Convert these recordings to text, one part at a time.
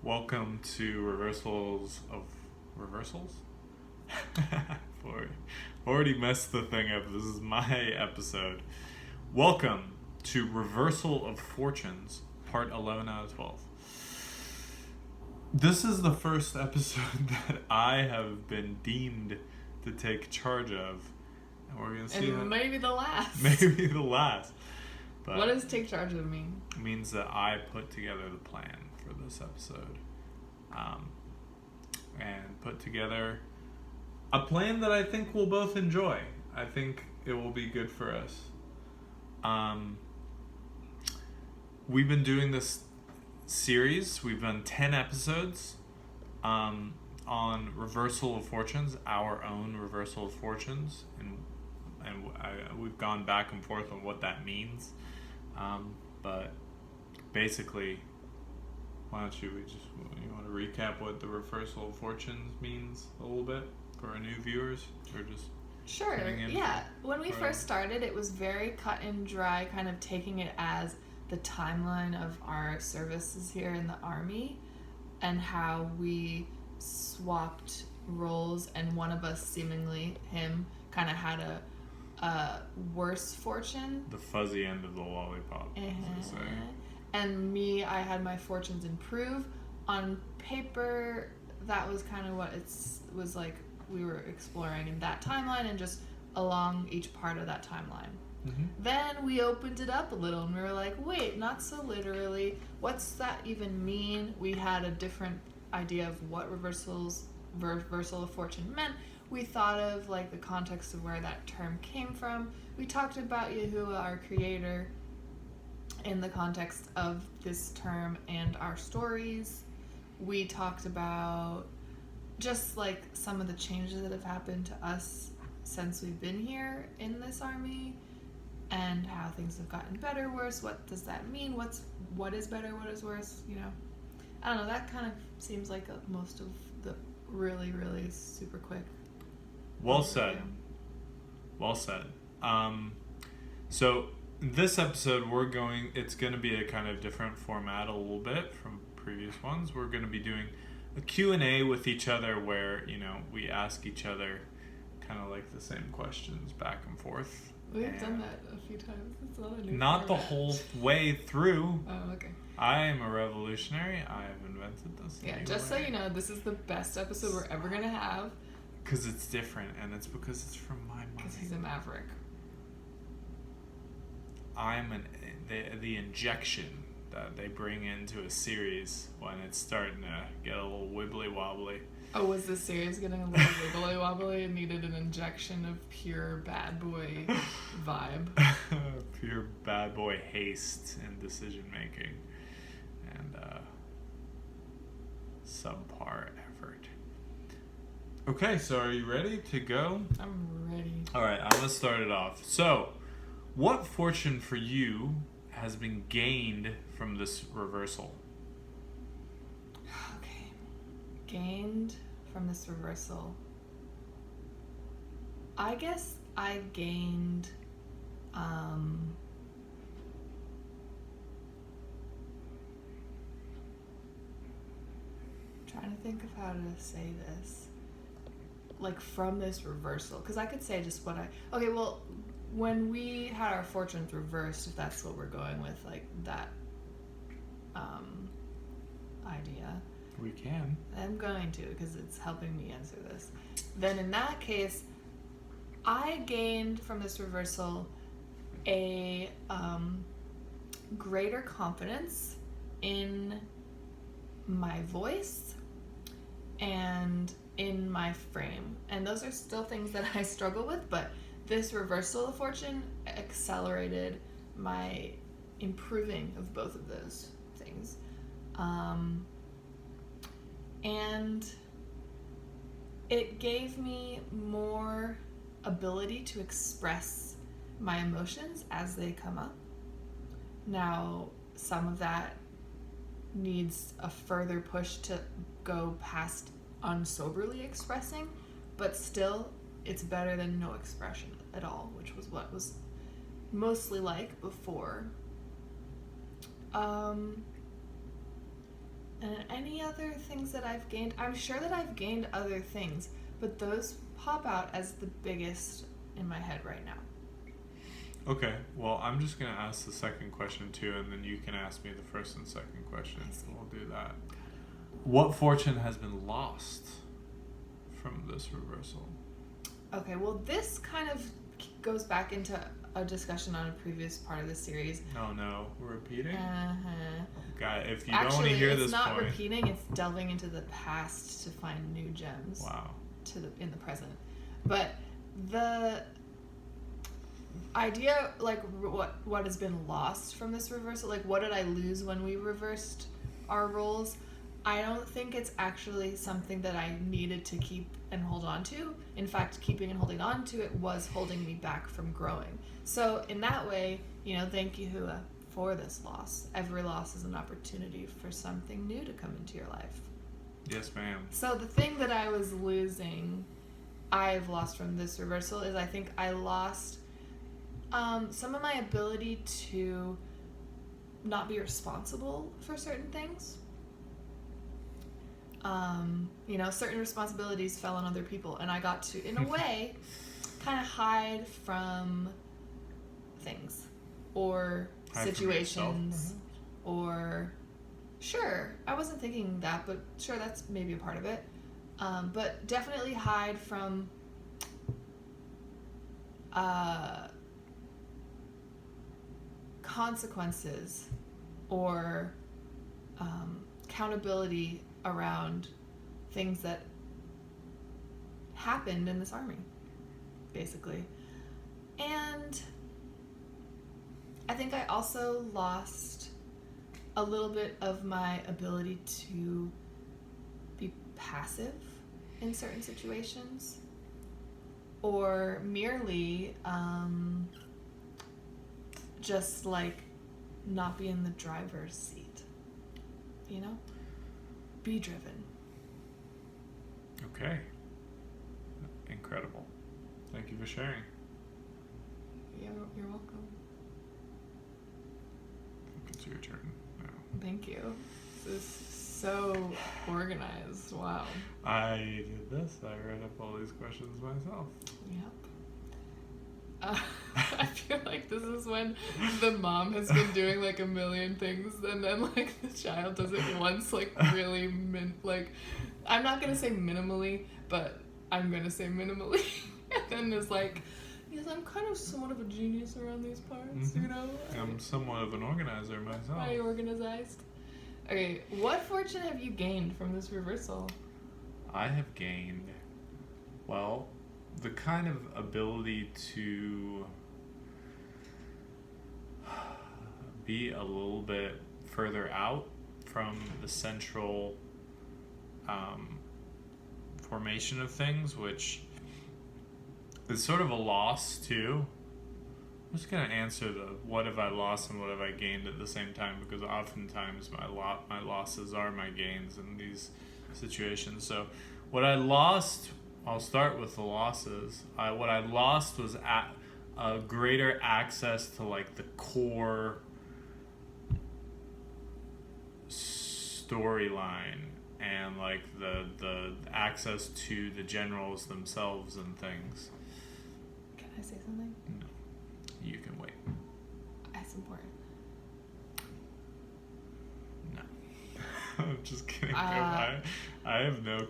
Welcome to Reversals? Already messed the thing up. This is my episode. Welcome to Reversal of Fortunes, part 11 out of 12. This is the first episode that I have been deemed to take charge of. And we're going to see and maybe the last. Maybe the last. But what does take charge of mean? It means that I put together the plan for this episode. And put together a plan that I think we'll both enjoy. I think it will be good for us. We've been doing this series. We've done 10 episodes on Reversal of Fortunes, our own Reversal of Fortunes, and we've gone back and forth on what that means. But basically, why don't you want to recap what the Reversal of Fortunes means a little bit for our new viewers, or just Sure, yeah. When we first started, it was very cut and dry, kind of taking it as the timeline of our services here in the Army and how we swapped roles, and one of us, seemingly him, kind of had a worse fortune. The fuzzy end of the lollipop, as they say. And me, I had my fortunes improve. On paper, that was kind of what it was like we were exploring in that timeline and just along each part of that timeline. Mm-hmm. Then we opened it up a little and we were like, wait, not so literally. What's that even mean? We had a different idea of what reversal of fortune meant. We thought of like the context of where that term came from. We talked about Yahuwah, our creator, in the context of this term and our stories. We talked about just like some of the changes that have happened to us since we've been here in this army, and how things have gotten better, worse. What does that mean? What is better? What is worse? I don't know. That kind of seems like most of the really, really super quick. Well said. Well said. So this episode, it's going to be a kind of different format a little bit from previous ones. We're going to be doing a Q&A with each other where, we ask each other kind of like the same questions back and forth. We've done that a few times. It's not a new Not format. the whole way through. Oh, okay. I am a revolutionary. I have invented this. Yeah, just so you know, this is the best episode we're ever going to have. Because it's different, and it's because it's from my mind. Because he's a maverick. I'm the injection that they bring into a series when it's starting to get a little wibbly wobbly. Oh, was this series getting a little wibbly wobbly and needed an injection of pure bad boy vibe? Pure bad boy haste and decision making, and subpar effort. Okay, so are you ready to go? I'm ready. All right, I'm gonna start it off. So, what fortune for you has been gained from this reversal? Okay. Gained from this reversal. I guess I gained trying to think of how to say this. Like from this reversal, because I could say just when we had our fortunes reversed, if that's what we're going with, like that idea. We can. I'm going to, because it's helping me answer this. Then in that case, I gained from this reversal a greater confidence in my voice and in my frame. And those are still things that I struggle with, but this reversal of fortune accelerated my improving of both of those things. And it gave me more ability to express my emotions as they come up. Now, some of that needs a further push to go past unsoberly expressing, but still, it's better than no expression at all, which was what was mostly like before. And any other things that I've gained? I'm sure that I've gained other things, but those pop out as the biggest in my head right now. Okay, well, I'm just going to ask the second question too, and then you can ask me the first and second question. We'll do that. What fortune has been lost from this reversal? Okay, well, this kind of goes back into a discussion on a previous part of the series. Oh no, we're repeating? Uh-huh. Guy, if you don't want to hear this point... Actually, it's not repeating, it's delving into the past to find new gems. Wow. In the present. But the idea, like, what has been lost from this reversal, like, what did I lose when we reversed our roles? I don't think it's actually something that I needed to keep and hold on to. In fact, keeping and holding on to it was holding me back from growing. So in that way, thank you, Hua, for this loss. Every loss is an opportunity for something new to come into your life. Yes, ma'am. So the thing that I was losing, I've lost from this reversal, is I think I lost some of my ability to not be responsible for certain things. Certain responsibilities fell on other people, and I got to, in a way, kind of hide from things or situations or... Sure, I wasn't thinking that, but sure, that's maybe a part of it. But definitely hide from consequences or accountability around things that happened in this army, basically. And I think I also lost a little bit of my ability to be passive in certain situations, or merely just like not be in the driver's seat, be driven. Okay. Incredible. Thank you for sharing. You're welcome. It's your turn now. Thank you. This is so organized. Wow. I did this. I read up all these questions myself. Yep. I feel like this is when the mom has been doing like a million things, and then like the child does it once, like really I'm not gonna say minimally, but I'm gonna say minimally, and then is like, yes, I'm kind of somewhat of a genius around these parts, I'm somewhat of an organizer myself. Are you organized? Okay, what fortune have you gained from this reversal? I have gained, well, the kind of ability to be a little bit further out from the central formation of things, which is sort of a loss too. I'm just going to answer the what have I lost and what have I gained at the same time, because oftentimes my losses are my gains in these situations. So what I lost, I'll start with the losses. What I lost was a greater access to like the core storyline and like the access to the generals themselves and things. Can I say something? No, you can wait. That's important. No. I'm just kidding. I have no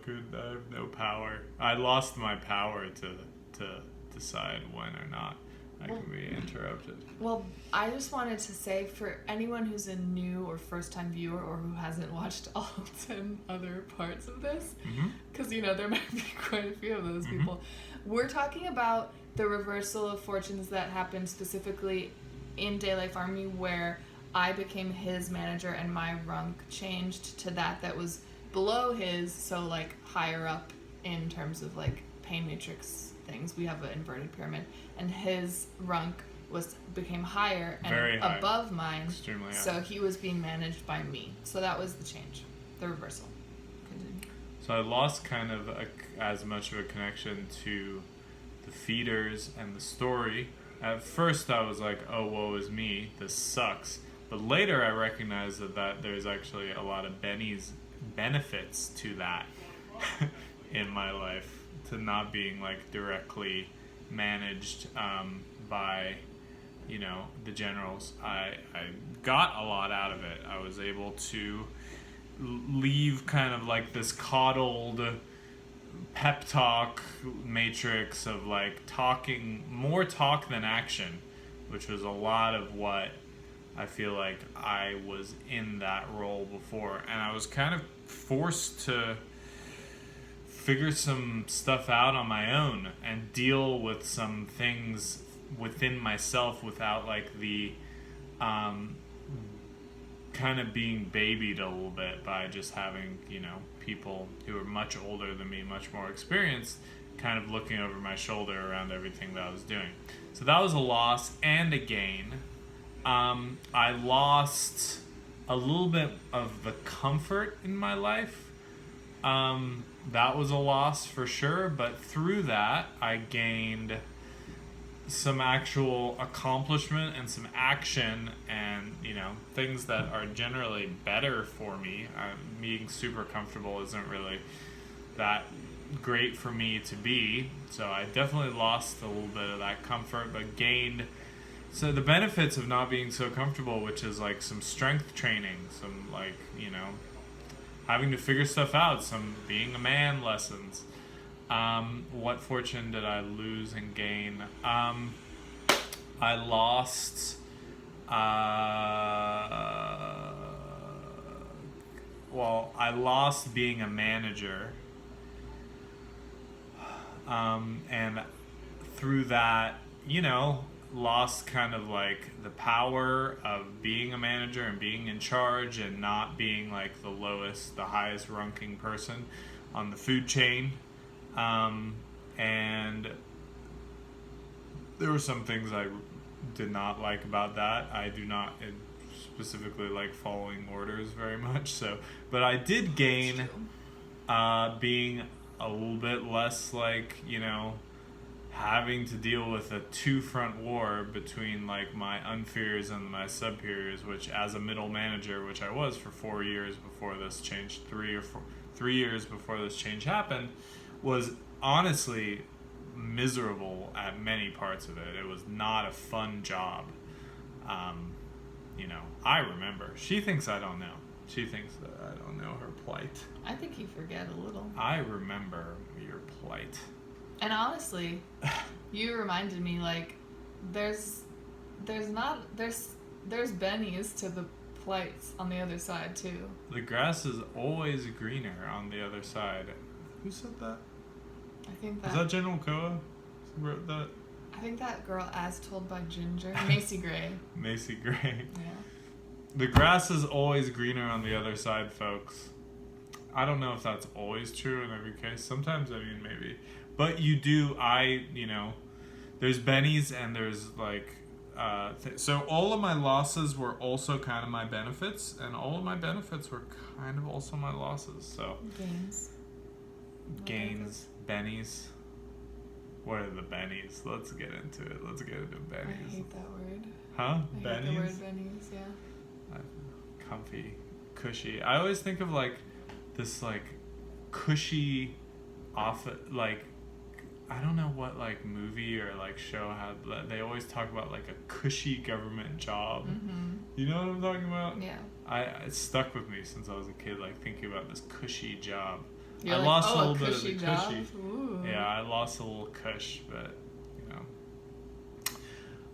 power. I lost my power to decide when or not I can be interrupted. Well, I just wanted to say, for anyone who's a new or first-time viewer or who hasn't watched all 10 other parts of this, because there might be quite a few of those people, we're talking about the reversal of fortunes that happened specifically in Daylife Army, where I became his manager and my rank changed to that was below his, so like higher up in terms of like pain matrix things. We have an inverted pyramid, and his rank became higher and very high, above mine. Extremely high. So he was being managed by me. So that was the change, the reversal. Continue. So I lost kind of as much of a connection to the feeders and the story. At first I was like, oh, woe is me, this sucks. But later I recognized that there's actually a lot of benefits to that in my life, to not being like directly managed by, you know, the generals. I got a lot out of it. I was able to leave kind of like this coddled pep talk matrix of like more talk than action, which was a lot of what I feel like I was in that role before. And I was kind of forced to figure some stuff out on my own and deal with some things within myself without like the kind of being babied a little bit by just having, you know, people who are much older than me, much more experienced, kind of looking over my shoulder around everything that I was doing. So that was a loss and a gain. I lost a little bit of the comfort in my life. That was a loss for sure, but through that I gained some actual accomplishment and some action, and, you know, things that are generally better for me. Being super comfortable isn't really that great for me to be, so I definitely lost a little bit of that comfort, but gained so the benefits of not being so comfortable, which is like some strength training, some, like, you know, having to figure stuff out, some being a man lessons. What fortune did I lose and gain? I lost, I lost being a manager. And through that, you know, lost kind of like the power of being a manager and being in charge and not being like the highest ranking person on the food chain. And there were some things I did not like about that. I do not specifically like following orders very much, so, but I did gain being a little bit less like, you know, having to deal with a two-front war between like my inferiors and my superiors, which as a middle manager, which I was for 4 years before this change, 3 years before this change happened, was honestly miserable at many parts of it. It was not a fun job. You know, I remember. She thinks I don't know. She thinks that I don't know her plight. I think you forget a little. I remember your plight. And honestly, you reminded me, like, there's bennies to the plights on the other side too. The grass is always greener on the other side. Who said that? I think that. Was that General Koa who wrote that? I think that girl, as told by Ginger, Macy Gray. Macy Gray. Yeah. The grass is always greener on the other side, folks. I don't know if that's always true in every case. Sometimes, I mean, maybe. But you do, you know, there's bennies and there's like, so all of my losses were also kind of my benefits, and all of my benefits were kind of also my losses, so. Gains, bennies. What are the bennies? Let's get into it. Let's get into bennies. I hate that word. Huh? I hate the word bennies, yeah. Comfy, cushy. I always think of like this like cushy like, I don't know what like movie or like show had, they always talk about like a cushy government job. Mm-hmm. You know what I'm talking about? Yeah. It stuck with me since I was a kid, like thinking about this cushy job. You're I like, lost a little a bit of the job? cushy. Ooh. Yeah, I lost a little cush, but, you know.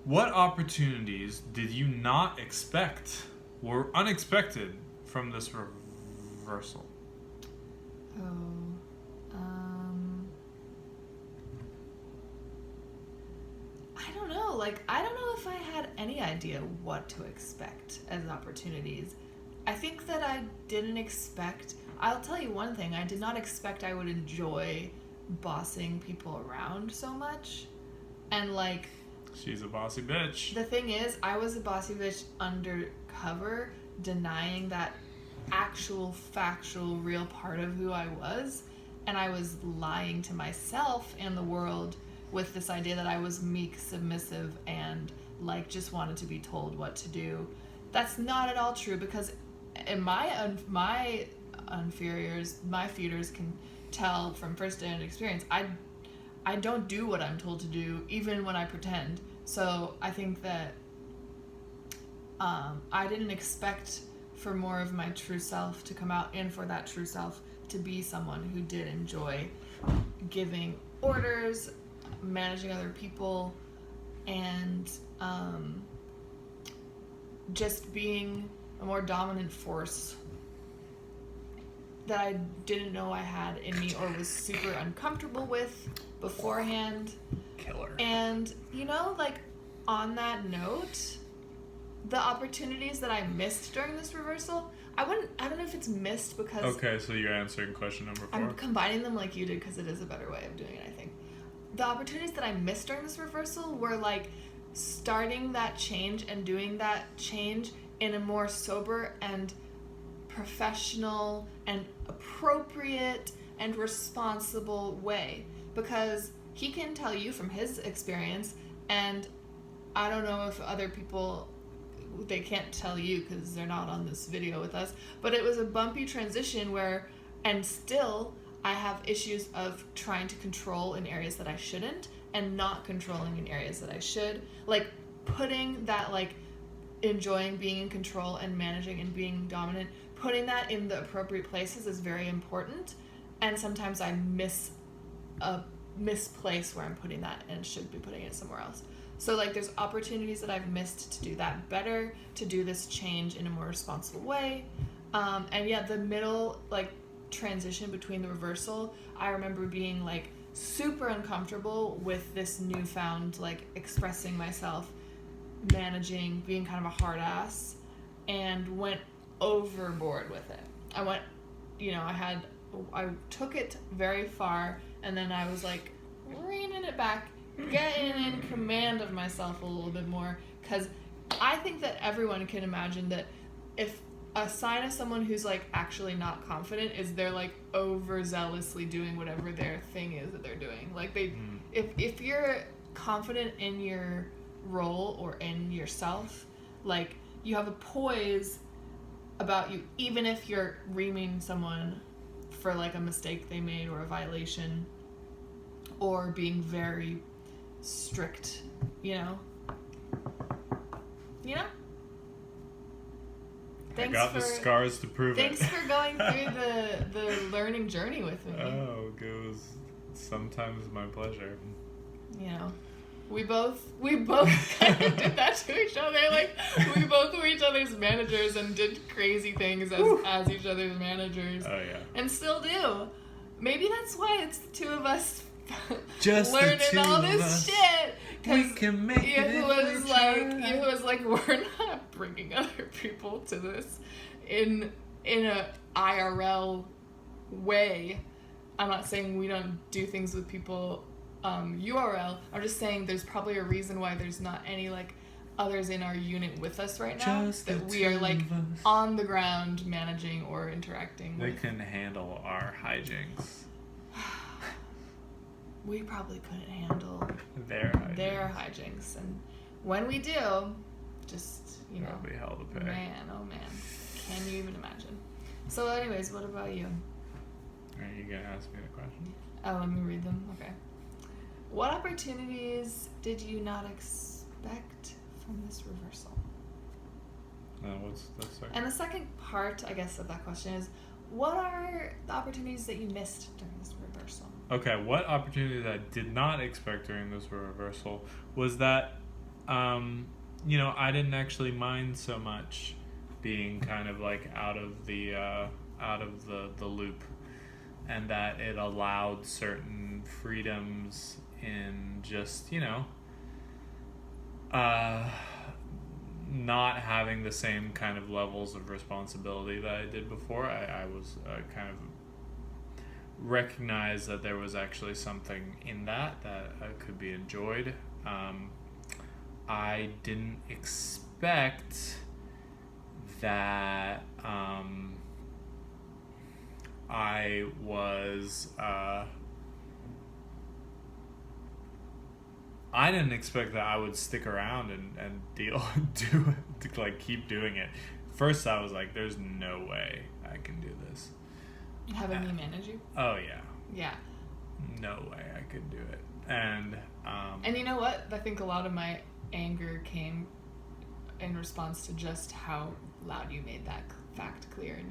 What opportunities did you not expect, were unexpected from this reversal? I don't know. Like, I don't know if I had any idea what to expect as opportunities. I think that I didn't expect... I'll tell you one thing. I did not expect I would enjoy bossing people around so much. And, like... She's a bossy bitch. The thing is, I was a bossy bitch undercover, denying that actual, factual, real part of who I was. And I was lying to myself and the world with this idea that I was meek, submissive, and, like, just wanted to be told what to do. That's not at all true, because in my inferiors, my feeders can tell from first-hand experience. I don't do what I'm told to do, even when I pretend. So I think that I didn't expect for more of my true self to come out, and for that true self to be someone who did enjoy giving orders, managing other people, and just being a more dominant force that I didn't know I had in me or was super uncomfortable with beforehand. Killer. And, you know, like, on that note, the opportunities that I missed during this reversal, I don't know if it's missed because... Okay, so you're answering question number 4. I'm combining them like you did because it is a better way of doing it, I think. The opportunities that I missed during this reversal were, like, starting that change and doing that change in a more sober and professional and appropriate and responsible way. Because he can tell you from his experience, and I don't know if other people, they can't tell you because they're not on this video with us, but it was a bumpy transition where, and still, I have issues of trying to control in areas that I shouldn't and not controlling in areas that I should. Like, putting that, like, enjoying being in control and managing and being dominant, putting that in the appropriate places is very important. And sometimes I misplace where I'm putting that and should be putting it somewhere else. So, like, there's opportunities that I've missed to do that better, to do this change in a more responsible way. And yeah, the middle, like, transition between the reversal, I remember being, like, super uncomfortable with this newfound, like, expressing myself, managing, being kind of a hard ass, and went overboard with it. I went, you know, I took it very far, and then I was, like, reining it back, getting in command of myself a little bit more, because I think that everyone can imagine that if a sign of someone who's, like, actually not confident is they're, like, overzealously doing whatever their thing is that they're doing. Like, if you're confident in your role or in yourself, like, you have a poise about you, even if you're reaming someone for, like, a mistake they made or a violation, or being very strict, you know? I got the scars to prove it. Thanks for going through the learning journey with me. Oh, it was sometimes my pleasure. You know, we both kind of did that to each other. Like, we both were each other's managers and did crazy things as each other's managers. Oh, yeah. And still do. Maybe that's why it's the two of us just learning all this shit. We can make it if we try. It was like, we're not bringing other people to this in a IRL way. I'm not saying we don't do things with people URL. I'm just saying there's probably a reason why there's not any, like, others in our unit with us right now. Just that we are, like, on the ground managing or interacting They with. can handle our hijinks. We probably couldn't handle their hijinks. And when we do, just, you know. That'll be hell to pay. Man, oh man. Can you even imagine? So anyways, what about you? Are you going to ask me the question? Oh, let me read them. Okay. What opportunities did you not expect from this reversal? What's the second? And the second part, I guess, of that question is, what are the opportunities that you missed during this reversal? Okay, what opportunities I did not expect during this reversal was that, you know, I didn't actually mind so much being kind of, like, out of the loop, and that it allowed certain freedoms in just, you know, not having the same kind of levels of responsibility that I did before. I was kind of recognized that there was actually something in that could be enjoyed. I didn't expect that I was I didn't expect that I would stick around and to like keep doing it. First, I was like, "There's no way I can do this." Having me manage you? Oh yeah. Yeah. No way I could do it. And you know what? I think a lot of my anger came in response to just how loud you made that fact clear in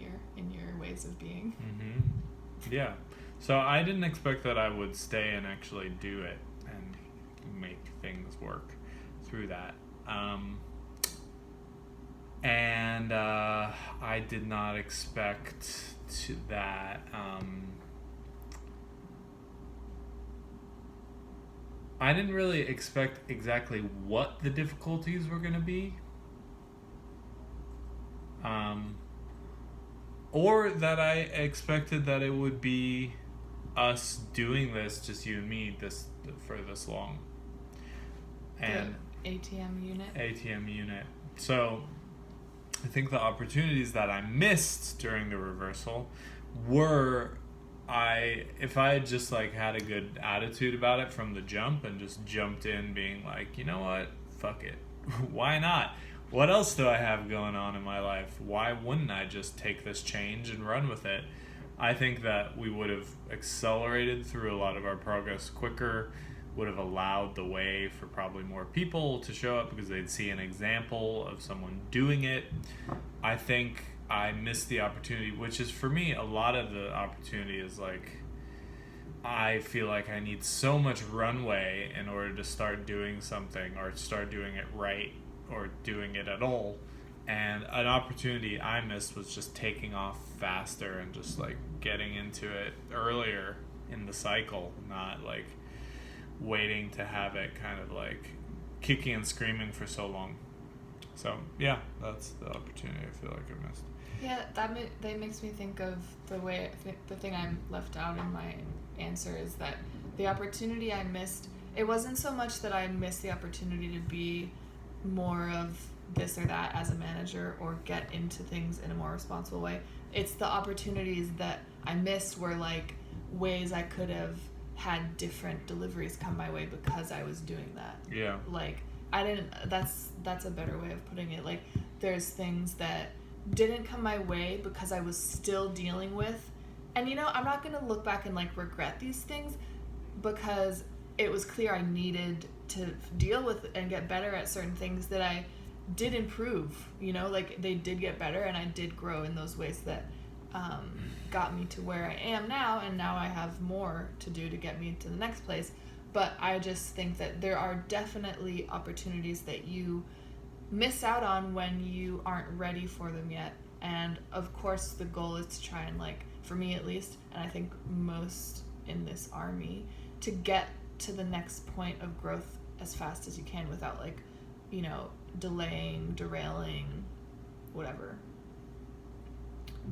your ways of being. Mm-hmm. Yeah. So I didn't expect that I would stay and actually do it and make things work through that. And I did not expect that. I didn't really expect exactly what the difficulties were going to be. Or that I expected that it would be us doing this, just you and me, for this long. And the ATM unit. So I think the opportunities that I missed during the reversal were, if I had just like had a good attitude about it from the jump and just jumped in being like, you know what, fuck it, why not? What else do I have going on in my life? Why wouldn't I just take this change and run with it? I think that we would have accelerated through a lot of our progress quicker, would have allowed the way for probably more people to show up because they'd see an example of someone doing it. I think I missed the opportunity, which is for me, a lot of the opportunity is like, I feel like I need so much runway in order to start doing something or start doing it right or doing it at all. And an opportunity I missed was just taking off faster and just like getting into it earlier in the cycle, not like waiting to have it kind of like kicking and screaming for so long. So yeah, that's the opportunity I feel like I missed. Yeah, that makes me think of the thing I left out in my answer is that the opportunity I missed, it wasn't so much that I missed the opportunity to be more of this or that as a manager or get into things in a more responsible way. It's the opportunities that I missed were like ways I could have had different deliveries come my way because I was doing that. Yeah. Like that's a better way of putting it. Like there's things that didn't come my way because I was still dealing with, and I'm not gonna look back and like regret these things because it was clear I needed to deal with and get better at certain things that I did improve, like they did get better and I did grow in those ways that got me to where I am now, and now I have more to do to get me to the next place. But I just think that there are definitely opportunities that you miss out on when you aren't ready for them yet. And of course the goal is to try and, like, for me at least, and I think most in this army, to get to the next point of growth as fast as you can without, like, delaying, derailing, whatever.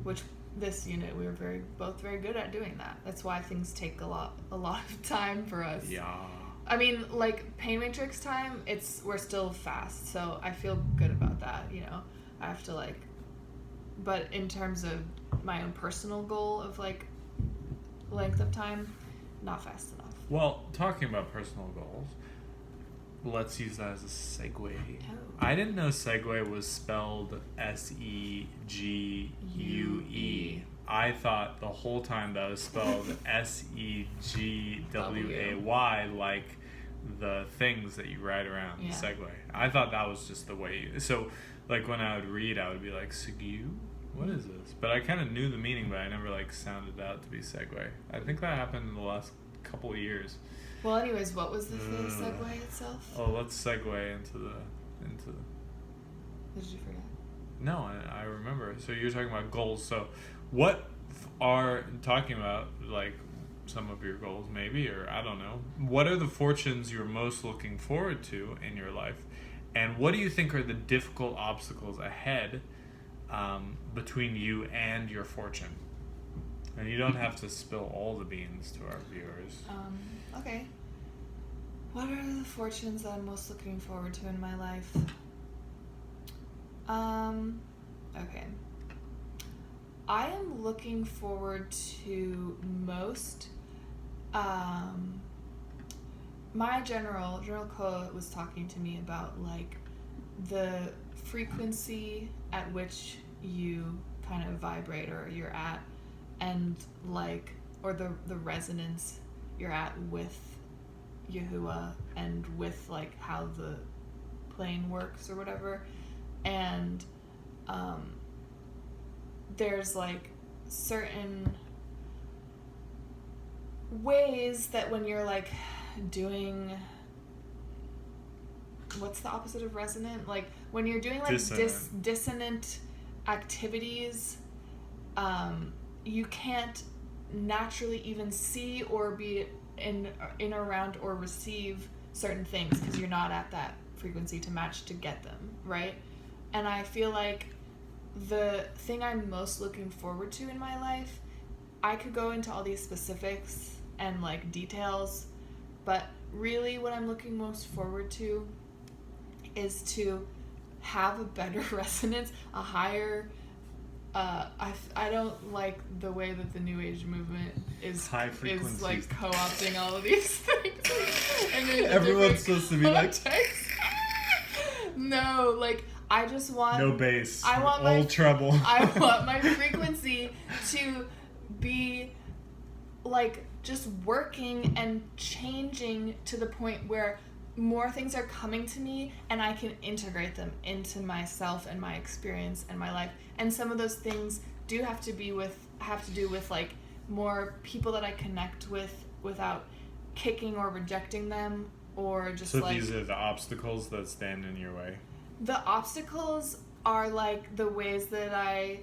Which this unit we were both very good at doing that. That's why things take a lot of time for us. Yeah. I mean, like pain matrix time, we're still fast, so I feel good about that. I have to but in terms of my own personal goal of like length of time, not fast enough. Well, talking about personal goals, let's use that as a segue. Oh. I didn't know segue was spelled Seguue. I thought the whole time that was spelled Segway, like the things that you ride around, yeah. Segway. I thought that was just the way so like when I would read, I would be like, Seguue? What is this? But I kind of knew the meaning, but I never sounded out to be Segway. I think that happened in the last couple of years. Well, anyways, what was the segue itself? Oh, let's segue into the. Did you forget? No, I remember. So you're talking about goals. So, what are talking about like some of your goals, maybe, or I don't know. What are the fortunes you're most looking forward to in your life, and what do you think are the difficult obstacles ahead between you and your fortune? And you don't have to spill all the beans to our viewers. Okay. What are the fortunes that I'm most looking forward to in my life? Okay. I am looking forward to most, my general co was talking to me about like the frequency at which you kind of vibrate or you're at, and like, or the resonance you're at with Yahuwah and with like how the plane works or whatever. And there's like certain ways that when you're like doing, what's the opposite of resonant? Like when you're doing like dissonant activities, you can't naturally even see or be in around or receive certain things because you're not at that frequency to match to get them, right? And I feel like the thing I'm most looking forward to in my life, I could go into all these specifics and like details, but really what I'm looking most forward to is to have a better resonance, a higher I don't like the way that the New Age movement is like co-opting all of these things. And everyone's supposed to be context. Like, no, like I just want no bass. I want all treble. I want my frequency to be like just working and changing to the point where more things are coming to me and I can integrate them into myself and my experience and my life. And some of those things do have to do with like more people that I connect with without kicking or rejecting them, or just so like, these are the obstacles that stand in your way. The obstacles are like the ways that I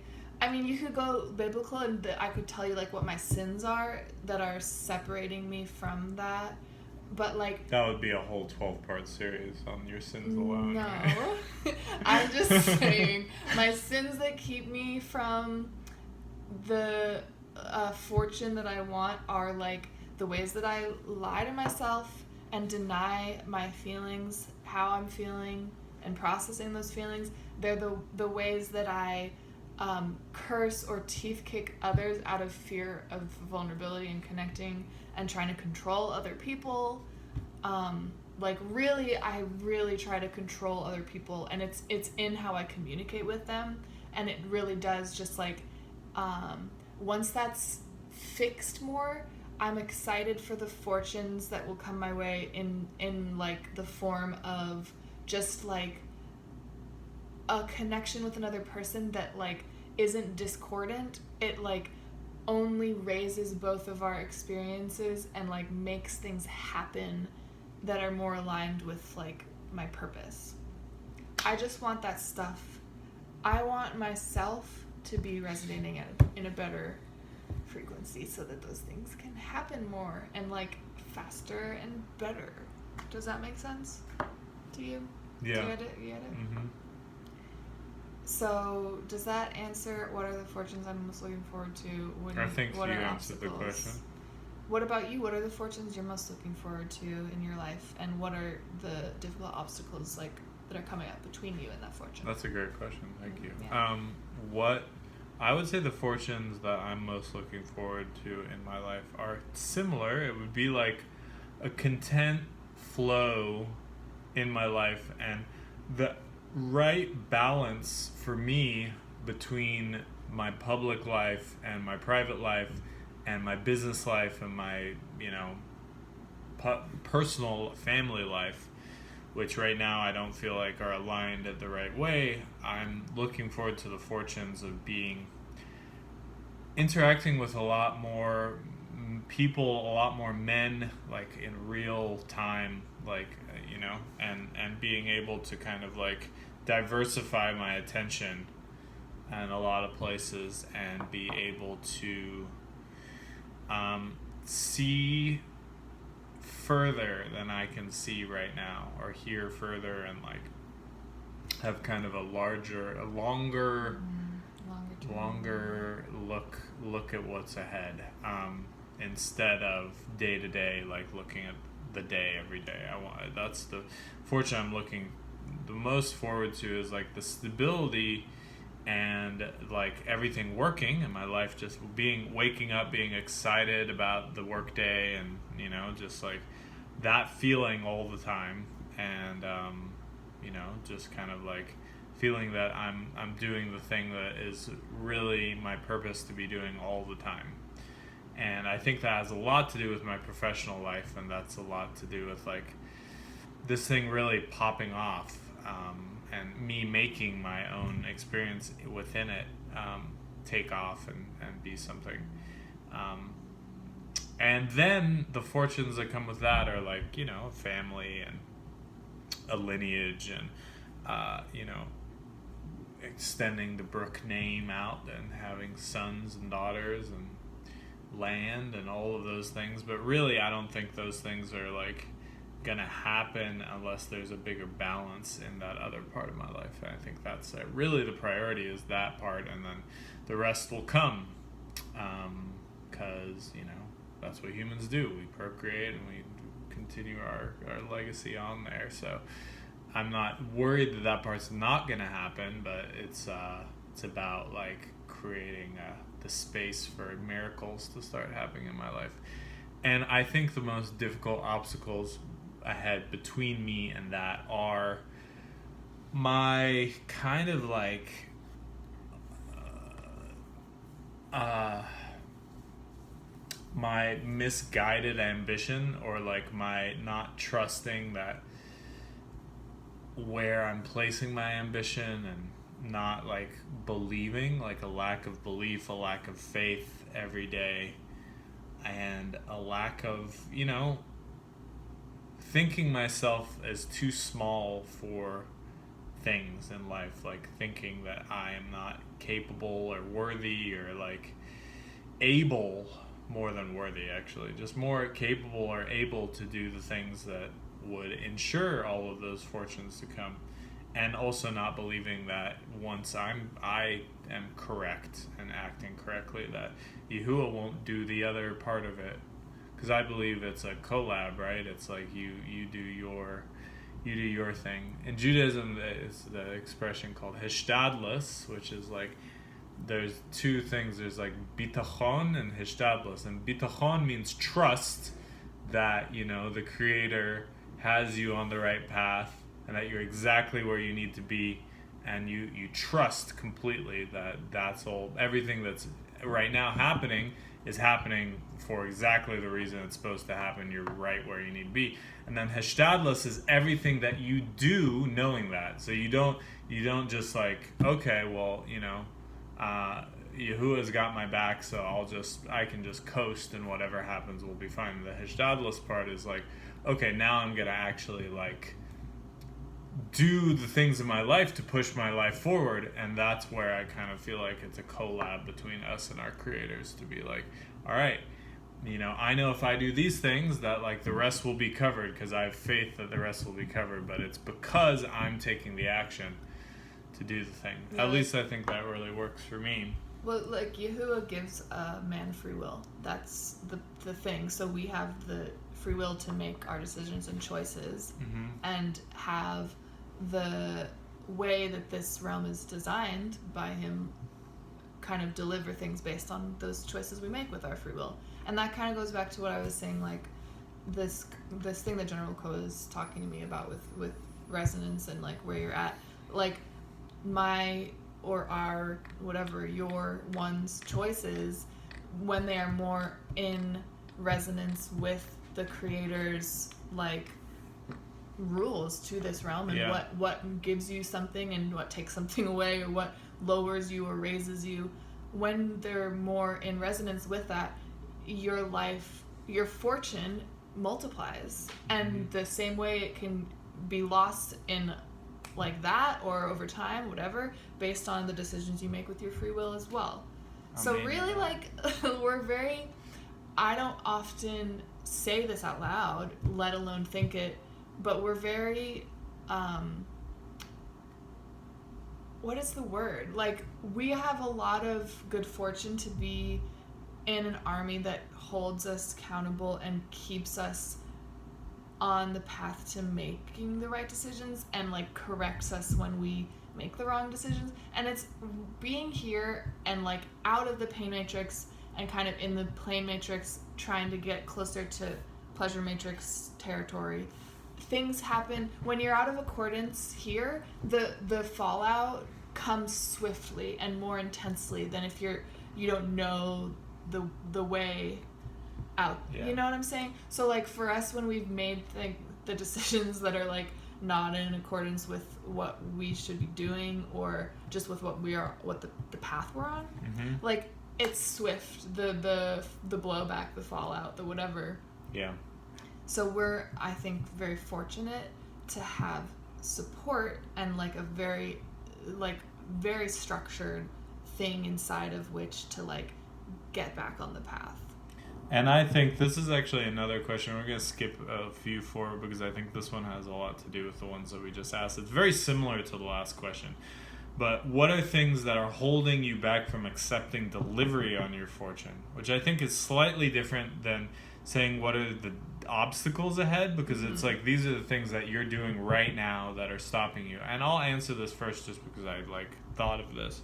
mean, you could go biblical and I could tell you like what my sins are that are separating me from that. But like that would be a whole 12-part series on your sins alone. No, right? I'm just saying my sins that keep me from the fortune that I want are like the ways that I lie to myself and deny my feelings, how I'm feeling, and processing those feelings. They're the ways that I curse or teeth kick others out of fear of vulnerability and connecting and trying to control other people. Like really, I really try to control other people, and it's in how I communicate with them, and it really does just like, once that's fixed more, I'm excited for the fortunes that will come my way in like the form of just like a connection with another person that like isn't discordant. It like only raises both of our experiences and like makes things happen that are more aligned with like my purpose. I just want that stuff. I want myself to be resonating in a better frequency so that those things can happen more and like faster and better. Does that make sense to you? Yeah. Do you get it? Mm-hmm. So, does that answer what are the fortunes I'm most looking forward to? I think you answered the question. What about you? What are the fortunes you're most looking forward to in your life? And what are the difficult obstacles like that are coming up between you and that fortune? That's a great question. Thank you. Yeah. What I would say the fortunes that I'm most looking forward to in my life are similar. It would be like a content flow in my life and the right balance for me between my public life and my private life and my business life and my, personal family life, which right now I don't feel like are aligned at the right way. I'm looking forward to the fortunes of interacting with a lot more people, a lot more men, like in real time, like, and being able to kind of like diversify my attention in a lot of places and be able to see further than I can see right now, or hear further, and like have kind of a longer look at what's ahead, instead of day to day, like looking at the day every day. That's the fortune I'm looking the most forward to, is like the stability and like everything working in my life, just waking up being excited about the work day, and just like that feeling all the time, and just kind of like feeling that I'm doing the thing that is really my purpose to be doing all the time. And I think that has a lot to do with my professional life, and that's a lot to do with like this thing really popping off, and me making my own experience within it take off and be something. And then the fortunes that come with that are like, you know, family and a lineage and, you know, extending the Brooke name out and having sons and daughters and land and all of those things. But really, I don't think those things are like gonna happen unless there's a bigger balance in that other part of my life. And I think that's really the priority is that part, and then the rest will come, because you know that's what humans do. We procreate and we continue our legacy on there. So I'm not worried that that part's not gonna happen, but it's about like creating the space for miracles to start happening in my life. And I think the most difficult obstacles ahead between me and that are my kind of like my misguided ambition, or like my not trusting that where I'm placing my ambition, and not like believing, like a lack of belief, a lack of faith every day, and a lack of, you know, thinking myself as too small for things in life, like thinking that I am not capable or worthy, or like able, more than worthy actually, just more capable or able to do the things that would ensure all of those fortunes to come. And also not believing that once I am correct and acting correctly, that Yahuwah won't do the other part of it. Because I believe it's a collab, right? It's like you do your thing. In Judaism, it's the expression called hishtadlus, which is like there's two things. There's like bitachon and hishtadlus. And bitachon means trust that, you know, the Creator has you on the right path and that you're exactly where you need to be, and you trust completely that that's all, everything that's right now happening is happening for exactly the reason it's supposed to happen. You're right where you need to be. And then hishtadlus is everything that you do knowing that. So you don't just like, okay, well, you know, Yahuwah's got my back, so I can just coast and whatever happens will be fine. The hishtadlus part is like, okay, now I'm gonna actually like do the things in my life to push my life forward. And that's where I kind of feel like it's a collab between us and our creators to be like, all right, you know, I know if I do these things that like the rest will be covered, because I have faith that the rest will be covered, but it's because I'm taking the action to do the thing. Yeah. At least I think that really works for me. Well, like Yahuwah gives man free will. That's the thing. So we have the free will to make our decisions and choices, mm-hmm. and have the way that this realm is designed by him kind of deliver things based on those choices we make with our free will. And that kind of goes back to what I was saying, like this thing that General Ko is talking to me about with resonance and like where you're at, like my or our whatever your one's choices, when they are more in resonance with the Creator's like rules to this realm, and what gives you something and what takes something away, or what lowers you or raises you, when they're more in resonance with that, your life, your fortune multiplies. And the same way it can be lost in like that or over time, whatever, based on the decisions you make with your free will as well. So really, like, I don't often say this out loud, let alone think it, but we're very, what is the word? Like, we have a lot of good fortune to be in an army that holds us accountable and keeps us on the path to making the right decisions, and like corrects us when we make the wrong decisions. And it's being here and like out of the pain matrix and kind of in the plane matrix, trying to get closer to pleasure matrix territory, things happen when you're out of accordance here. The fallout comes swiftly and more intensely than if you don't know the way out. Yeah. You know what I'm saying? So like for us, when we've made the decisions that are like not in accordance with what we should be doing, or just with what the path we're on, like it's swift, the blowback, the fallout, the whatever. Yeah. So we're, I think, very fortunate to have support and like a very structured thing inside of which to like get back on the path. And I think this is actually another question. We're going to skip a few forward because I think this one has a lot to do with the ones that we just asked. It's very similar to the last question. But what are things that are holding you back from accepting delivery on your fortune? Which I think is slightly different than saying what are the obstacles ahead, because it's like these are the things that you're doing right now that are stopping you. And I'll answer this first just because I like thought of this.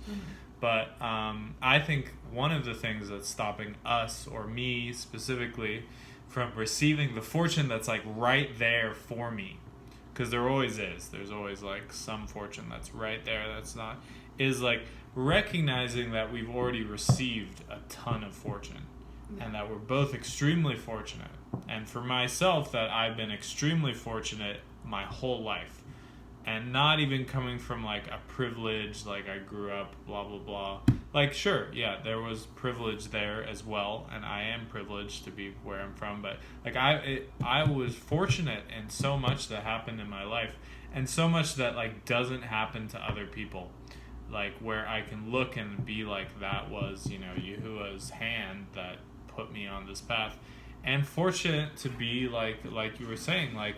But I think one of the things that's stopping us, or me specifically, from receiving the fortune that's like right there for me, because there always is, there's always like some fortune that's right there that's not, is like recognizing that we've already received a ton of fortune and that we're both extremely fortunate. And for myself, that I've been extremely fortunate my whole life. And not even coming from like a privilege, like I grew up, blah, blah, blah. Like, sure, yeah, there was privilege there as well. And I am privileged to be where I'm from. But like I was fortunate in so much that happened in my life. And so much that like doesn't happen to other people. Like where I can look and be like, that was, you know, Yahuwah's hand that put me on this path. And fortunate to be like you were saying, like,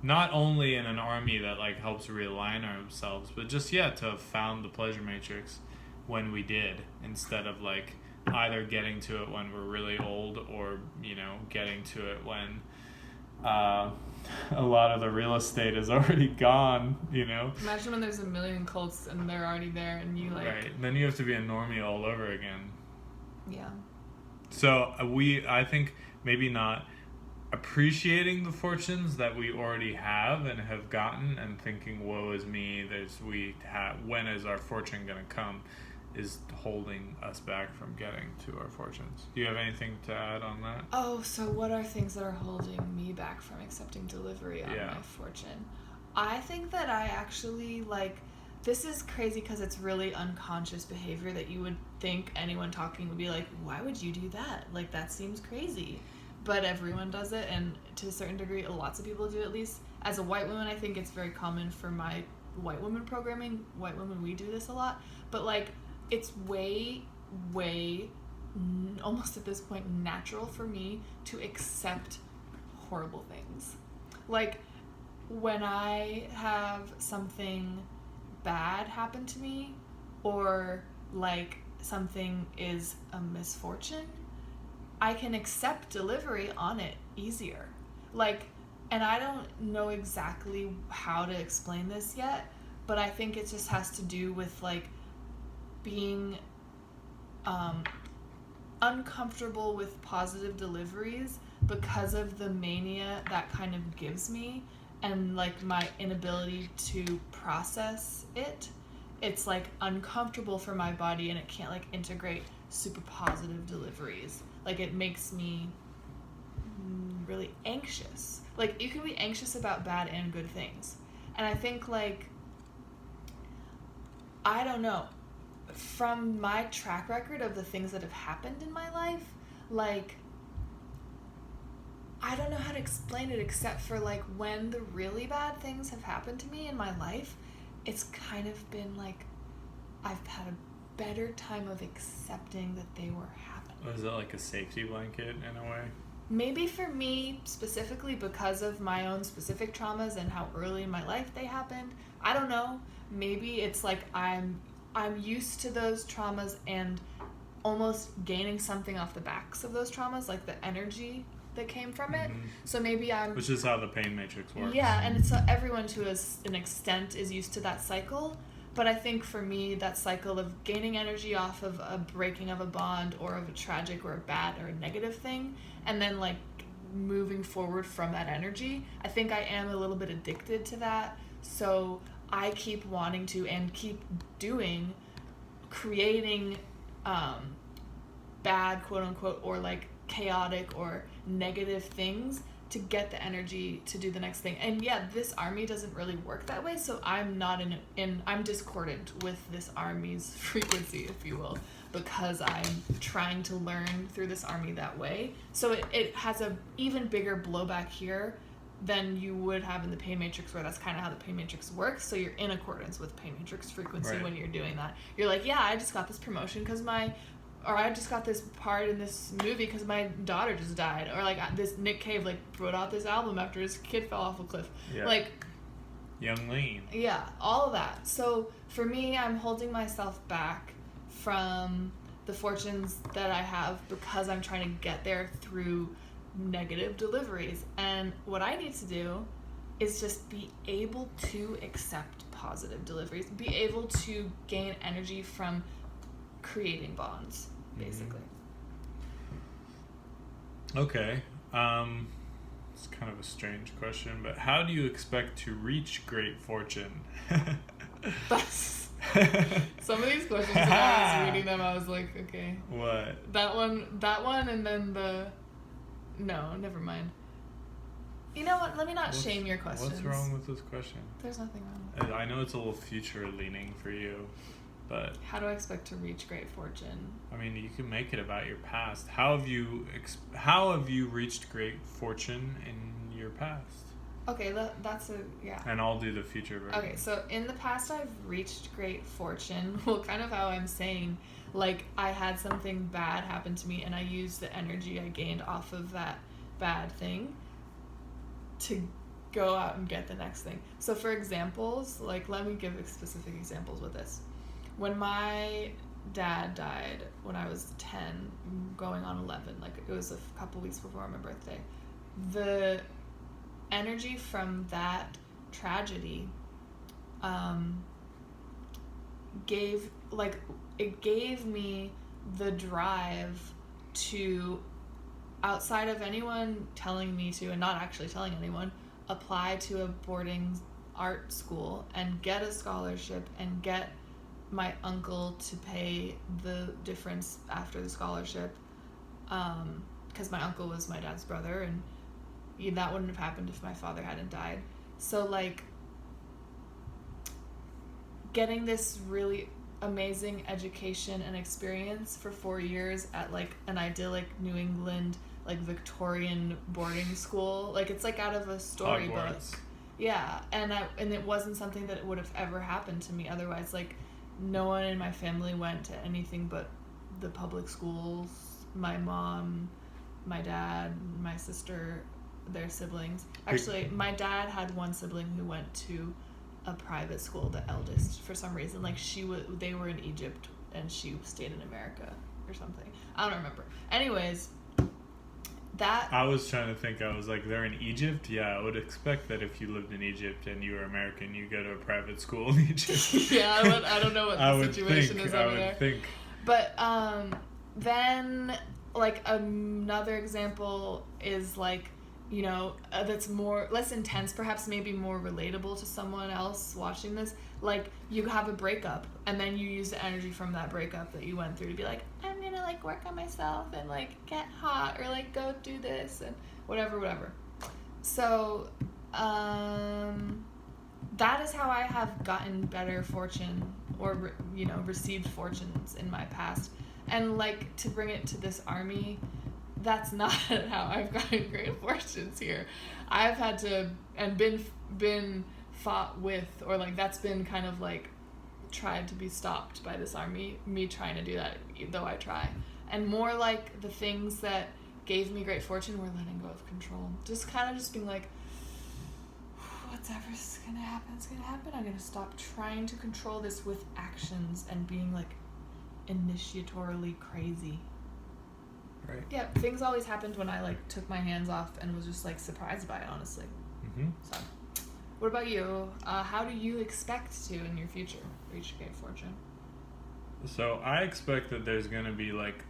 not only in an army that like helps realign ourselves, but just to have found the pleasure matrix when we did, instead of like either getting to it when we're really old, or you know, getting to it when a lot of the real estate is already gone, you know. Imagine when there's a million cults and they're already there and you like, right, then you have to be a normie all over again. Yeah. So I think maybe not appreciating the fortunes that we already have and have gotten, and thinking, woe is me, when is our fortune going to come, is holding us back from getting to our fortunes. Do you have anything to add on that? Oh, so what are things that are holding me back from accepting delivery on my fortune? I think that I actually like, this is crazy because it's really unconscious behavior that you would think anyone talking would be like, why would you do that? Like, that seems crazy. But everyone does it, and to a certain degree, lots of people do, at least. As a white woman, I think it's very common for my white woman programming. White women, we do this a lot. But, like, it's way, almost at this point, natural for me to accept horrible things. Like, when I have something bad happen to me, or, like, something is a misfortune, I can accept delivery on it easier. Like, and I don't know exactly how to explain this yet, but I think it just has to do with like being uncomfortable with positive deliveries because of the mania that kind of gives me, and like my inability to process it. It's like uncomfortable for my body, and it can't like integrate super positive deliveries. Like, it makes me really anxious. Like, you can be anxious about bad and good things. And I think, like, I don't know. From my track record of the things that have happened in my life, like, I don't know how to explain it except for, like, when the really bad things have happened to me in my life, it's kind of been, like, I've had a better time of accepting that they were happening. Is it like a safety blanket in a way? Maybe for me specifically, because of my own specific traumas and how early in my life they happened. I don't know. Maybe it's like I'm used to those traumas and almost gaining something off the backs of those traumas, like the energy that came from it. So maybe which is how the pain matrix works. Yeah, and it's everyone to an extent is used to that cycle. But I think for me, that cycle of gaining energy off of a breaking of a bond, or of a tragic or a bad or a negative thing, and then like moving forward from that energy. I think I am a little bit addicted to that. So I keep wanting to and keep doing, creating bad, quote unquote, or like chaotic or negative things to get the energy to do the next thing. And yeah, this army doesn't really work that way, so I'm not I'm discordant with this army's frequency, if you will, because I'm trying to learn through this army that way. So it has a even bigger blowback here than you would have in the pay matrix, where that's kind of how the pay matrix works. So you're in accordance with pay matrix frequency when you're doing that. You're like, yeah, I just got this promotion because I just got this part in this movie because my daughter just died. Or like this Nick Cave like wrote out this album after his kid fell off a cliff. Yeah. Like Young Lean. Yeah, all of that. So for me, I'm holding myself back from the fortunes that I have because I'm trying to get there through negative deliveries. And what I need to do is just be able to accept positive deliveries, be able to gain energy from creating bonds, basically. Okay. It's kind of a strange question, but how do you expect to reach great fortune? That's some of these questions, when I was reading them, I was like, okay. What? That one, and then no, never mind. You know what? Let me not shame your questions. What's wrong with this question? There's nothing wrong with it. I know it's a little future leaning for you, but how do I expect to reach great fortune? I mean, you can make it about your past. How have you reached great fortune in your past? Okay, that's yeah. And I'll do the future version. Okay, so in the past I've reached great fortune. Well, kind of how I'm saying, like I had something bad happen to me and I used the energy I gained off of that bad thing to go out and get the next thing. So for examples, like let me give specific examples with this. When my dad died when I was 10, going on 11, like it was a couple weeks before my birthday, the energy from that tragedy gave me the drive to, outside of anyone telling me to, and not actually telling anyone, apply to a boarding art school and get a scholarship and get my uncle to pay the difference after the scholarship, because my uncle was my dad's brother, and that wouldn't have happened if my father hadn't died. So like getting this really amazing education and experience for 4 years at like an idyllic New England like Victorian boarding school, like it's like out of a storybook. Yeah, and it wasn't something that would have ever happened to me otherwise. Like no one in my family went to anything but the public schools. My mom, my dad, my sister, their siblings. Actually, my dad had one sibling who went to a private school, the eldest, for some reason. Like they were in Egypt and she stayed in America or something. I don't remember. Anyways, that I was trying to think. I was like, they're in Egypt? Yeah, I would expect that if you lived in Egypt and you were American, you go to a private school in Egypt. Yeah, I don't know what the situation is over there. I would think. But then like another example is like, you know, that's less intense, perhaps maybe more relatable to someone else watching this. Like you have a breakup and then you use the energy from that breakup that you went through to be like, I'm gonna like work on myself and like get hot or like go do this and whatever. So that is how I have gotten better fortune or received fortunes in my past. And like to bring it to this army, that's not how I've gotten great fortunes here. I've had to and been fought with, or like that's been kind of like tried to be stopped by this army, me trying to do that, though I try. And more like the things that gave me great fortune were letting go of control. Just kind of just being like, whatever's gonna happen, it's gonna happen. I'm gonna stop trying to control this with actions and being like initiatorily crazy. Right. Yeah, things always happened when I like took my hands off and was just like surprised by it, honestly. Mm-hmm. So, what about you? How do you expect to in your future reach great fortune? So I expect that there's gonna be like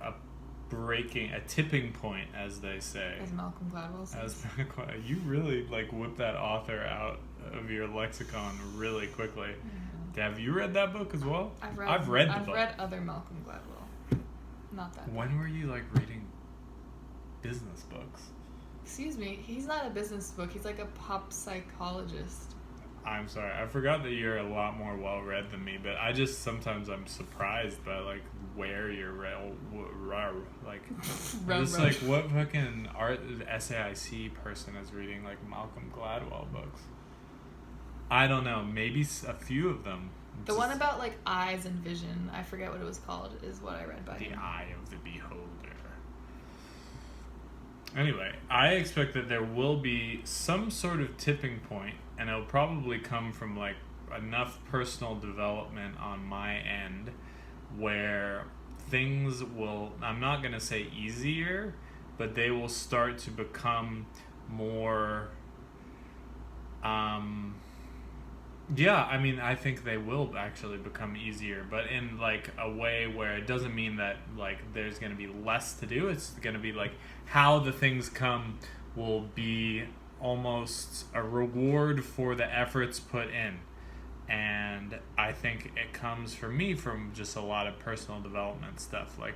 a tipping point, as they say. As Malcolm Gladwell says. You really like whip that author out of your lexicon really quickly. Mm-hmm. Have you read that book as well? I've read other Malcolm Gladwell. Not that. When were you like reading business books? Excuse me, he's not a business book. He's like a pop psychologist. I'm sorry, I forgot that you're a lot more well read than me, but I just sometimes I'm surprised by like where you're like just like what fucking SAIC person is reading like Malcolm Gladwell books. I don't know, maybe a few of them. The one about like eyes and vision, I forget what it was called, is what I read by him. The Eye of the Beholder. Anyway, I expect that there will be some sort of tipping point, and it'll probably come from like enough personal development on my end where things will, I'm not going to say easier, but they will start to become more, yeah, I mean, I think they will actually become easier, but in like a way where it doesn't mean that like there's going to be less to do. It's going to be like how the things come will be almost a reward for the efforts put in. And I think it comes for me from just a lot of personal development stuff, like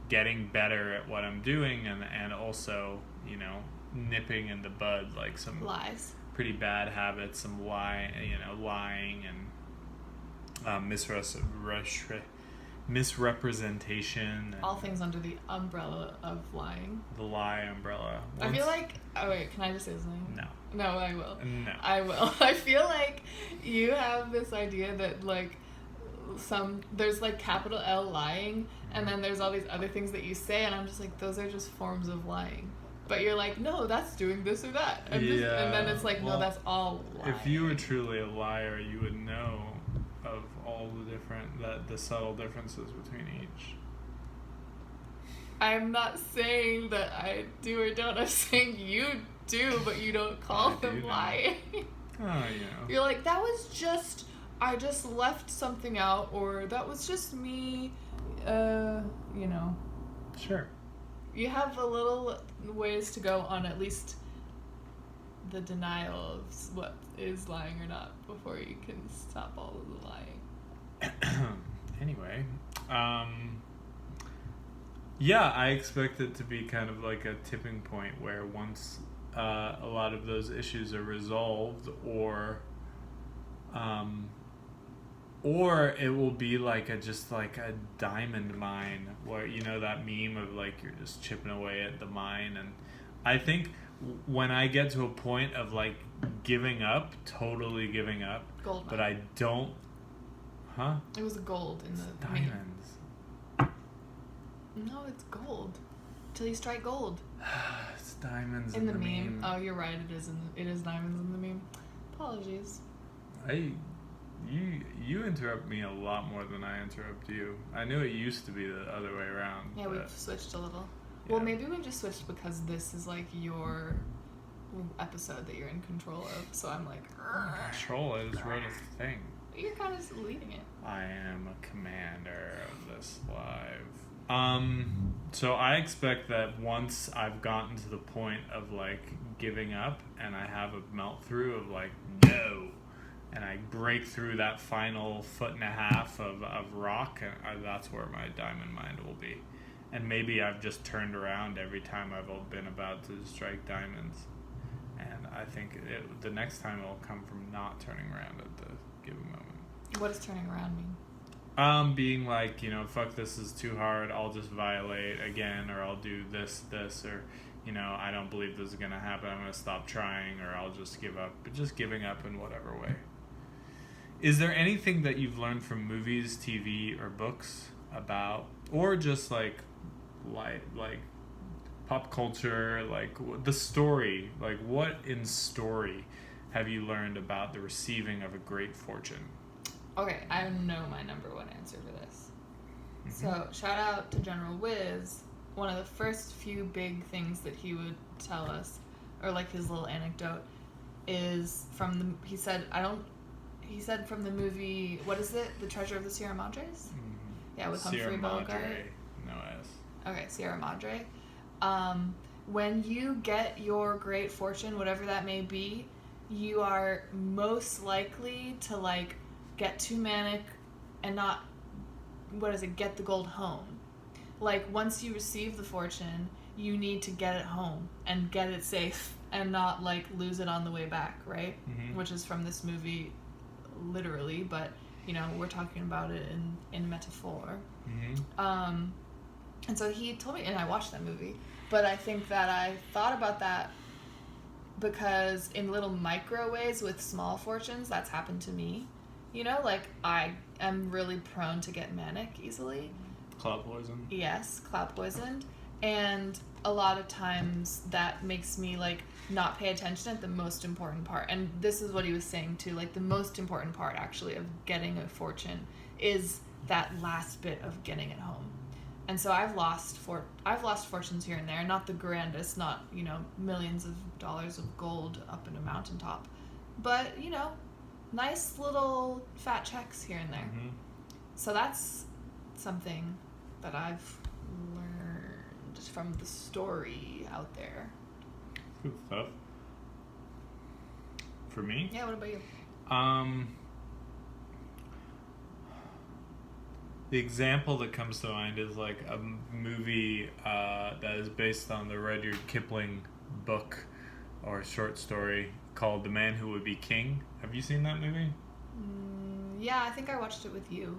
getting better at what I'm doing, and also, you know, nipping in the bud like some lies, pretty bad habits, some lying and misrepresentation. All things under the umbrella of lying. The lie umbrella. I feel like, oh wait, can I just say something? No. No, I will. No. I will. I feel like you have this idea that like there's like capital L lying, and then there's all these other things that you say, and I'm just like, those are just forms of lying. But you're like, no, that's doing this or that. And, and then it's like, no, that's all lying. If you were truly a liar, you would know of all the subtle differences between each. I'm not saying that I do or don't. I'm saying you do, but you don't call them lying. Oh, yeah. You're like, that was just, I just left something out, or that was just me, you know. Sure. You have a little ways to go on at least the denial of what is lying or not before you can stop all of the lying. Anyway, yeah, I expect it to be kind of like a tipping point where once a lot of those issues are resolved, or it will be like just like a diamond mine, where, you know, that meme of like you're just chipping away at the mine. And I think when I get to a point of like giving up, totally giving up, gold but mine. I don't, huh? It was gold in the diamonds. No, it's gold. Till you strike gold. It's diamonds in the meme. Oh, you're right. It is diamonds in the meme. Apologies. You interrupt me a lot more than I interrupt you. I knew it used to be the other way around. Yeah, we've switched a little. Yeah. Well, maybe we've just switched because this is like your episode that you're in control of. So I'm like, control. I just wrote a thing. You're kind of leading it. I am a commander of this live. So I expect that once I've gotten to the point of like giving up, and I have a melt through of like no, and I break through that final 1.5 feet of rock, and that's where my diamond mind will be. And maybe I've just turned around every time I've been about to strike diamonds. And I think the next time it'll come from not turning around at the given moment. What does turning around mean? Being like, you know, fuck, this is too hard, I'll just violate again, or I'll do this, or, you know, I don't believe this is going to happen, I'm going to stop trying, or I'll just give up. But just giving up in whatever way. Is there anything that you've learned from movies, TV, or books about, or just like pop culture, like the story, like what in story have you learned about the receiving of a great fortune? Okay, I know my number one answer for this. Mm-hmm. So, shout out to General Wiz. One of the first few big things that he would tell us, or like his little anecdote, is from he said from the movie, what is it? The Treasure of the Sierra Madres? Mm-hmm. Yeah, with Sierra Humphrey Bogart. No S. Okay, Sierra Madre. When you get your great fortune, whatever that may be, you are most likely to like get too manic and not, get the gold home. Like once you receive the fortune, you need to get it home and get it safe and not like lose it on the way back, right? Mm-hmm. Which is from this movie, literally, but we're talking about it in metaphor. Mm-hmm. And so he told me, and I watched that movie, but I think that I thought about that because in little micro ways with small fortunes, that's happened to me. Like I am really prone to get manic easily. Cloud poison. Yes, cloud poisoned. And a lot of times that makes me like not pay attention at the most important part. And this is what he was saying too, like the most important part actually of getting a fortune is that last bit of getting it home. And so I've lost fortunes here and there, not the grandest, not, millions of dollars of gold up in a mountaintop, but, nice little fat checks here and there. Mm-hmm. So that's something that I've learned from the story out there. Good stuff. For me? Yeah, what about you? The example that comes to mind is like a movie that is based on the Rudyard Kipling book or short story called The Man Who Would Be King. Have you seen that movie? Yeah, I think I watched it with you.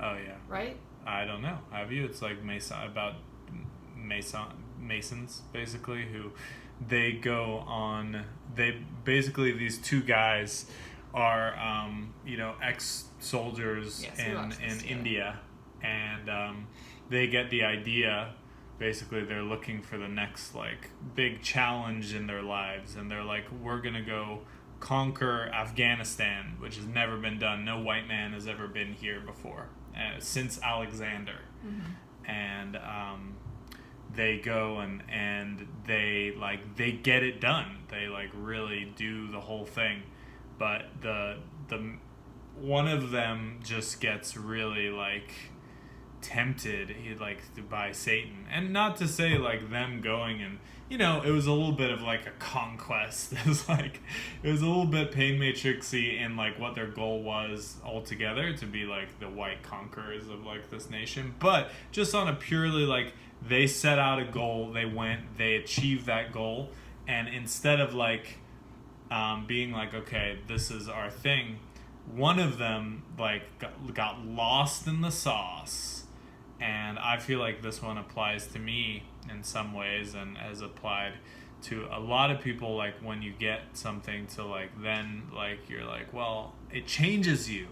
Oh, yeah. Right? I don't know. Have you? It's like Masons, basically, who they go on... these two guys are, ex-soldiers in India. And they get the idea... Basically, they're looking for the next, like, big challenge in their lives. And they're like, we're going to go conquer Afghanistan, which has never been done. No white man has ever been here before, since Alexander. Mm-hmm. And they go and they get it done. They, like, really do the whole thing. But the one of them just gets really, like... tempted by Satan, and not to say like them going and it was a little bit of like a conquest. It was a little bit pain matrixy in like what their goal was altogether, to be like the white conquerors of like this nation, but just on a purely like they set out a goal, they achieved that goal, and instead of like being like, okay, this is our thing, one of them like got lost in the sauce. And I feel like this one applies to me in some ways, and has applied to a lot of people. Like when you get something to like, then like you're like, well, it changes you.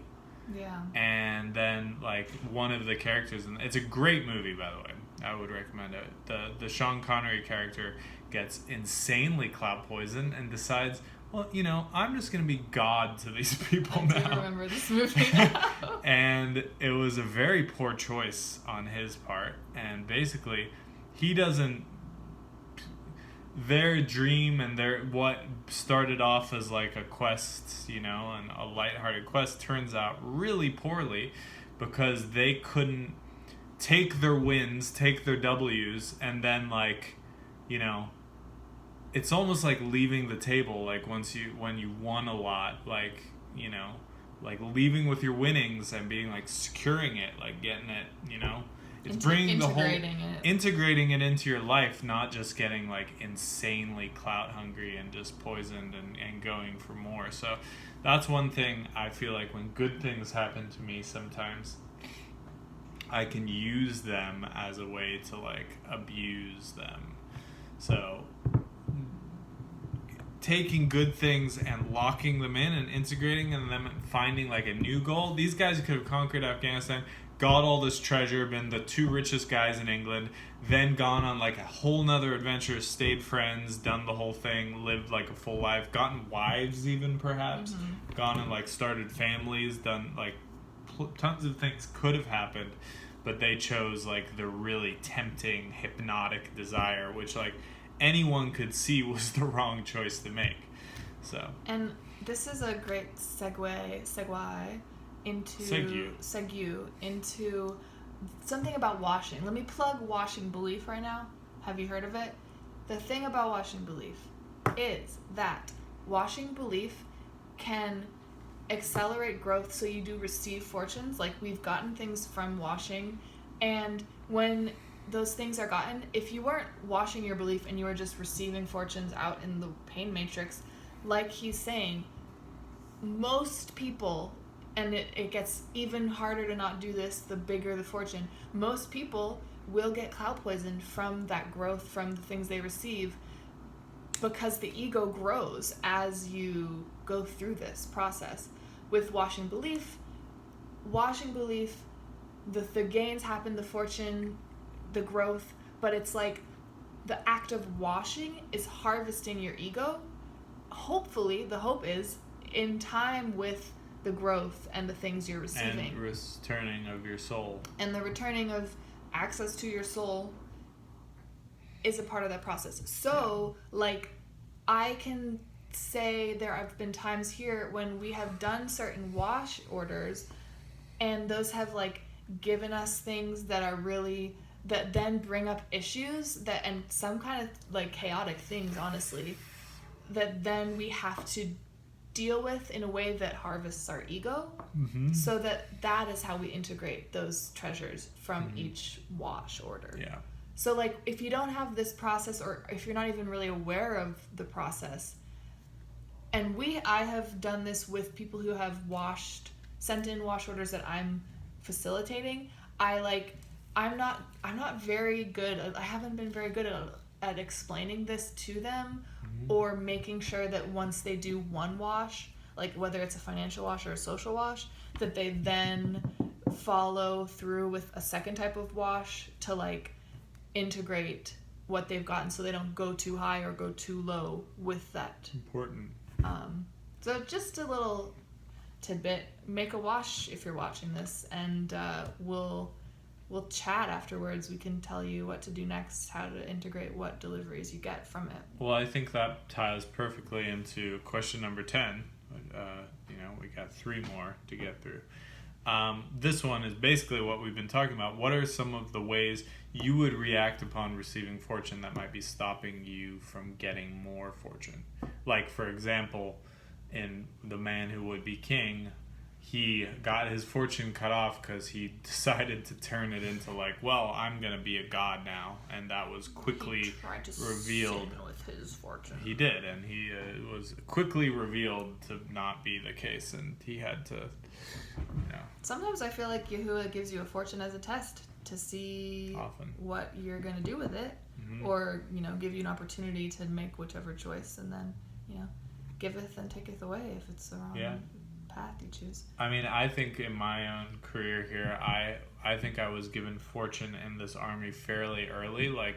Yeah. And then like one of the characters, and it's a great movie, by the way, I would recommend it. The Sean Connery character gets insanely cloud poisoned and decides, well, I'm just going to be God to these people now. I do remember this movie. And it was a very poor choice on his part. And basically, he doesn't... Their dream and what started off as like a quest, and a lighthearted quest, turns out really poorly because they couldn't take their wins, take their W's, and then like, it's almost like leaving the table, like when you won a lot, like, like leaving with your winnings and being like securing it, like getting it, it's bringing the whole, integrating it into your life, not just getting like insanely clout hungry and just poisoned and going for more. So that's one thing I feel like when good things happen to me sometimes, I can use them as a way to like abuse them. So taking good things and locking them in and integrating them and finding like a new goal. These guys could have conquered Afghanistan, got all this treasure, been the two richest guys in England, then gone on like a whole nother adventure, stayed friends, done the whole thing, lived like a full life, gotten wives even perhaps, gone and like started families, done like tons of things could have happened, but they chose like the really tempting hypnotic desire, which like anyone could see was the wrong choice to make. So. And this is a great segue into segue into something about washing. Let me plug washing belief right now. Have you heard of it? The thing about washing belief is that washing belief can accelerate growth, so you do receive fortunes. Like, we've gotten things from washing, and when those things are gotten, if you weren't washing your belief and you were just receiving fortunes out in the pain matrix, like he's saying, most people, and it gets even harder to not do this the bigger the fortune, most people will get cloud poisoned from that growth, from the things they receive, because the ego grows as you go through this process. With washing belief, the gains happen, the fortune, the growth, but it's like the act of washing is harvesting your ego. Hopefully, the hope is in time with the growth and the things you're receiving. And returning of your soul. And the returning of access to your soul is a part of that process. So, like, I can say there have been times here when we have done certain wash orders, and those have, like, given us things that are really, that then bring up issues that, and some kind of, like, chaotic things, honestly, that then we have to deal with in a way that harvests our ego. So that is how we integrate those treasures from each wash order. Yeah. So, like, if you don't have this process, or if you're not even really aware of the process, and I have done this with people who have sent in wash orders that I'm facilitating. I'm not very good. I haven't been very good at explaining this to them, or making sure that once they do one wash, like whether it's a financial wash or a social wash, that they then follow through with a second type of wash to, like, integrate what they've gotten, so they don't go too high or go too low with that. Important. So just a little tidbit. Make a wash if you're watching this, and we'll chat afterwards. We can tell you what to do next, how to integrate what deliveries you get from it. Well, I think that ties perfectly into question number 10. We got 3 more to get through. This one is basically what we've been talking about. What are some of the ways you would react upon receiving fortune that might be stopping you from getting more fortune? Like, for example, in The Man Who Would Be King, he got his fortune cut off because he decided to turn it into, like, well, I'm going to be a god now. And that was quickly revealed. With his fortune. He did, and he was quickly revealed to not be the case, and he had to, Sometimes I feel like Yahuwah gives you a fortune as a test to see what you're going to do with it, or, give you an opportunity to make whichever choice, and then, giveth and taketh away if it's the wrong path you choose. I mean, I think in my own career here, I think I was given fortune in this army fairly early. Like,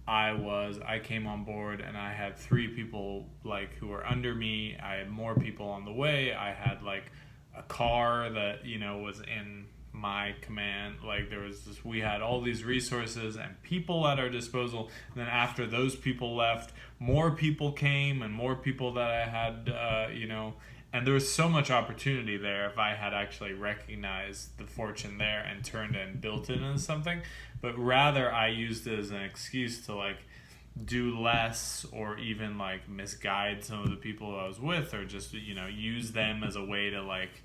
I came on board and I had 3 people, like, who were under me. I had more people on the way. I had, like, a car that, was in my command. Like, we had all these resources and people at our disposal. And then after those people left, more people came, and more people that I had, and there was so much opportunity there if I had actually recognized the fortune there and turned it and built it into something. But rather, I used it as an excuse to, like, do less, or even, like, misguide some of the people I was with, or just, use them as a way to, like,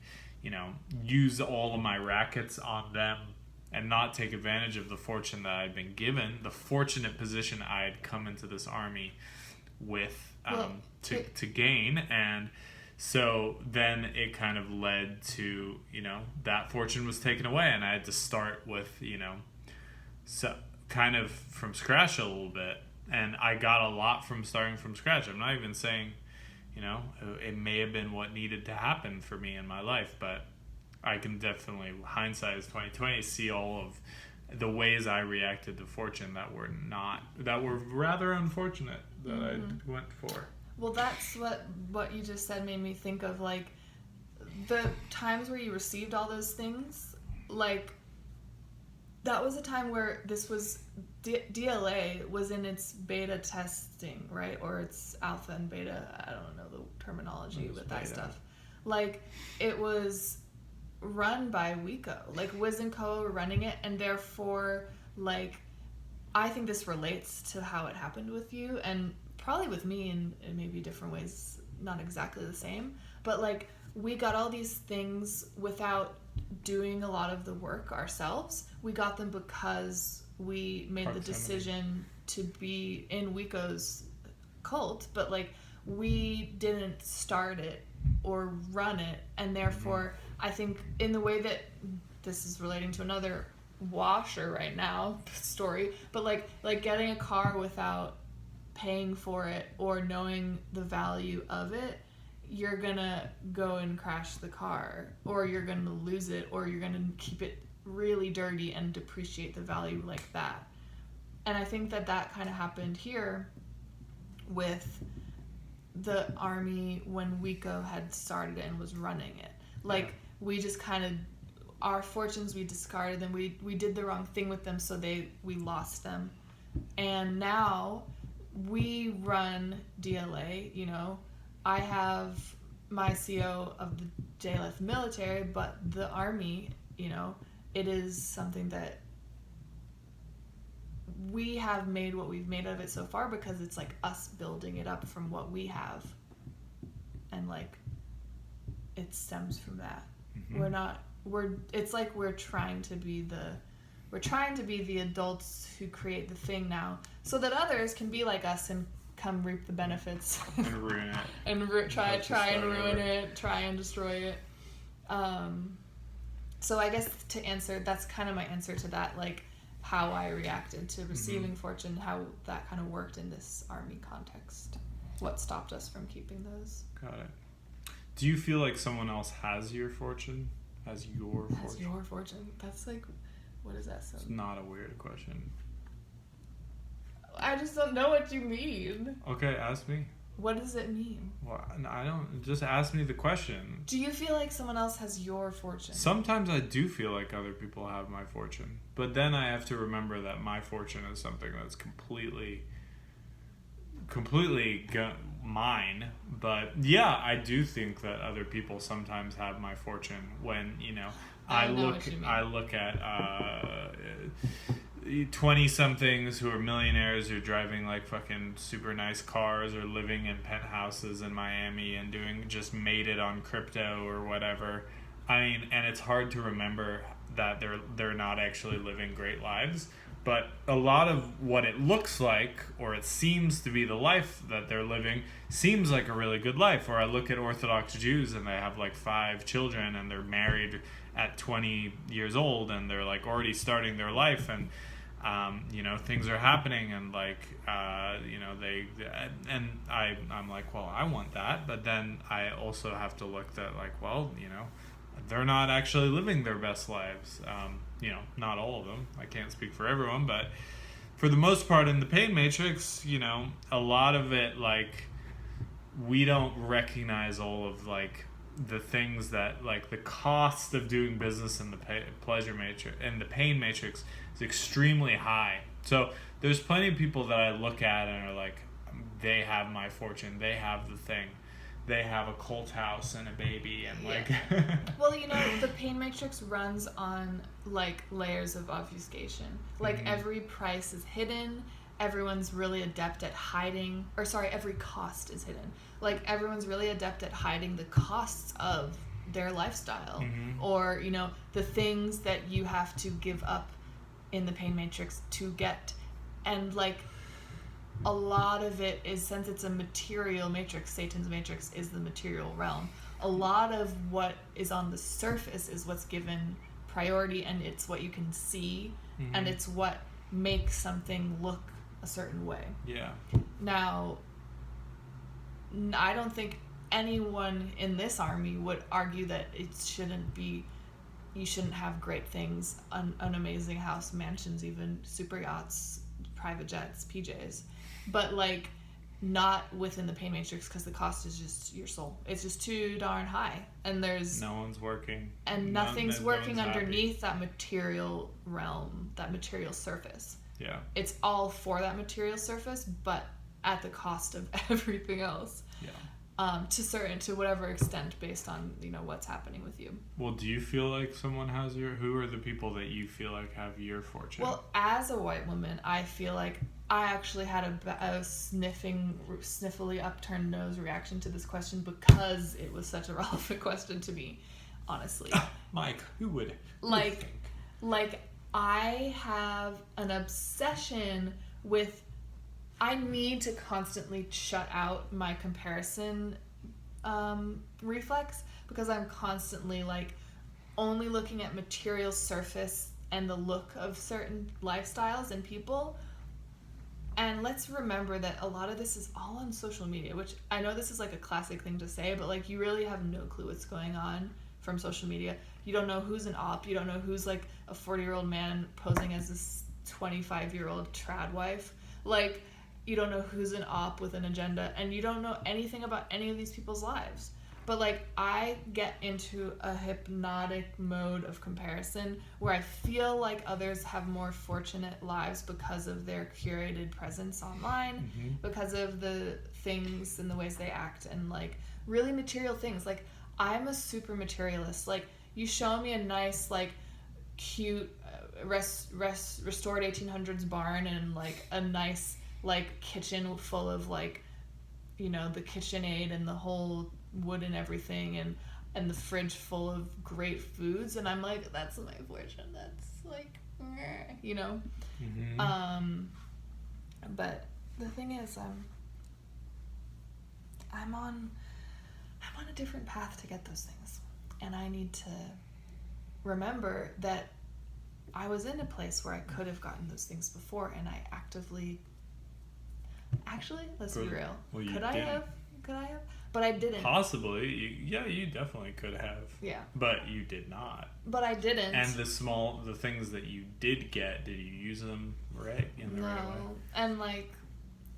use all of my rackets on them and not take advantage of the fortune that I'd been given, the fortunate position I had come into this army with, to gain. And so then it kind of led to, that fortune was taken away, and I had to start with, so kind of from scratch a little bit. And I got a lot from starting from scratch. I'm not even saying, it may have been what needed to happen for me in my life, but I can definitely, hindsight is 2020, see all of the ways I reacted to fortune that were rather unfortunate that I went for. Well, that's what you just said made me think of, like, the times where you received all those things. Like, that was a time where this was DLA was in its beta testing, right? Or its alpha and beta. I don't know the terminology with that stuff. Like, it was run by Wiko. Like, Wiz and Co are running it, and therefore, like, I think this relates to how it happened with you, and probably with me in maybe different ways, not exactly the same. But, like, we got all these things without doing a lot of the work ourselves. We got them because we made the decision to be in Wiko's cult, but, like, we didn't start it or run it, and therefore I think in the way that this is relating to another washer right now story, but like getting a car without paying for it or knowing the value of it, you're gonna go and crash the car, or you're gonna lose it, or you're gonna keep it really dirty and depreciate the value like that. And I think that kind of happened here with the army when Wiko had started it and was running it. Like, we just kind of, our fortunes, we discarded them. We did the wrong thing with them, so we lost them. And now we run DLA, you know. I have my CO of the JLF military, but the army, you know, it is something that we have made what we've made of it so far because it's like us building it up from what we have, and like it stems from that. It's like we're trying to be the adults who create the thing now, so that others can be like us and come reap the benefits and ruin it and try and ruin it, try and destroy it. So I guess to answer, that's kind of my answer to that, like how I reacted to receiving fortune, how that kind of worked in this army context. What stopped us from keeping those? Got it. Do you feel like someone else has your fortune? Has your fortune? That's like, what is that? It's not a weird question. I just don't know what you mean. Okay, ask me. What does it mean? Well, I don't. Just ask me the question. Do you feel like someone else has your fortune? Sometimes I do feel like other people have my fortune. But then I have to remember that my fortune is something that's completely mine. But yeah, I do think that other people sometimes have my fortune when, you know, I look at 20-somethings who are millionaires, who are driving like fucking super nice cars or living in penthouses in Miami and just made it on crypto or whatever. I mean, and it's hard to remember that they're not actually living great lives, but a lot of what it looks like, or it seems to be the life that they're living, seems like a really good life. Or I look at Orthodox Jews and they have like 5 children and they're married at 20 years old and they're like already starting their life, and you know, things are happening, and like you know, I'm like, well, I want that, but then I also have to look at like, well, you know, they're not actually living their best lives. You know, not all of them. I can't speak for everyone, but for the most part in the pain matrix, you know, a lot of it, like, we don't recognize all of like the things that, like, the cost of doing business in the pleasure matrix and the pain matrix is extremely high. So there's plenty of people that I look at and are like, they have my fortune, they have the thing, they have a cult house and a baby, and like well, you know, the pain matrix runs on like layers of obfuscation. Like every price is hidden, everyone's really adept at hiding, or sorry, every cost is hidden. Like everyone's really adept at hiding the costs of their lifestyle, or, you know, the things that you have to give up in the pain matrix to get. And like a lot of it is, since it's a material matrix, Satan's matrix is the material realm, a lot of what is on the surface is what's given priority, and it's what you can see, and it's what makes something look a certain way. Yeah. Now, I don't think anyone in this army would argue that it shouldn't be, you shouldn't have great things, an amazing house, mansions, even super yachts, private jets, PJs, but like not within the pain matrix, because the cost is just your soul. It's just too darn high, and there's no one's working, and nothing's working underneath that material realm, that material surface. Yeah, it's all for that material surface, but at the cost of everything else. Yeah. to whatever extent based on, you know, what's happening with you. Well, do you feel like someone has who are the people that you feel like have your fortune? Well, as a white woman, I feel like I actually had a sniffly upturned nose reaction to this question because it was such a relevant question to me, honestly. Mike, who would like I have an obsession with, I need to constantly shut out my comparison reflex, because I'm constantly like only looking at material surface and the look of certain lifestyles and people. And let's remember that a lot of this is all on social media, which I know this is like a classic thing to say, but like you really have no clue what's going on from social media. You don't know who's an op. You don't know who's like a 40-year-old man posing as this 25-year-old trad wife. Like, you don't know who's an op with an agenda, and you don't know anything about any of these people's lives. But like, I get into a hypnotic mode of comparison where I feel like others have more fortunate lives because of their curated presence online, because of the things and the ways they act, and like really material things. Like, I'm a super materialist. Like, you show me a nice, like, cute restored 1800s barn and like a nice like kitchen full of like, you know, the KitchenAid and the whole wood and everything, and the fridge full of great foods, and I'm like, that's my fortune. That's like, you know. But the thing is, I'm on a different path to get those things, and I need to remember that I was in a place where I could have gotten those things before, and I actually, let's be real. Well, could I have? But I didn't. Possibly. You definitely could have. Yeah. But you did not. But I didn't. And the things that you did get, did you use them right in the right way? No. And like,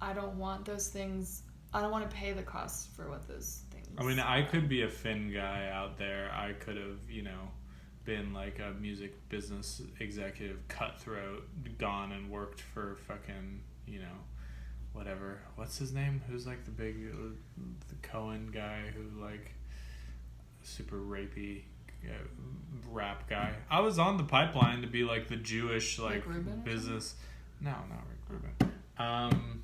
I don't want those things. I don't want to pay the cost for what those things I mean, I could be a Finn guy out there. I could have, you know, been like a music business executive, cutthroat, gone and worked for fucking, you know, whatever. What's his name? Who's like the big, the Cohen guy who like super rapey rap guy. I was on the pipeline to be like the Jewish like business. No, not Rick Rubin.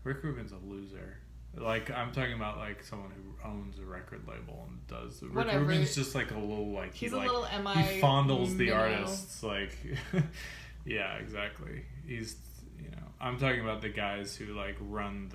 Rick Rubin's a loser. Like, I'm talking about like someone who owns a record label and does. Rick Rubin's just like a little like he's he, a like, little he fondles the artists like. Yeah, exactly. He's, you know, I'm talking about the guys who like run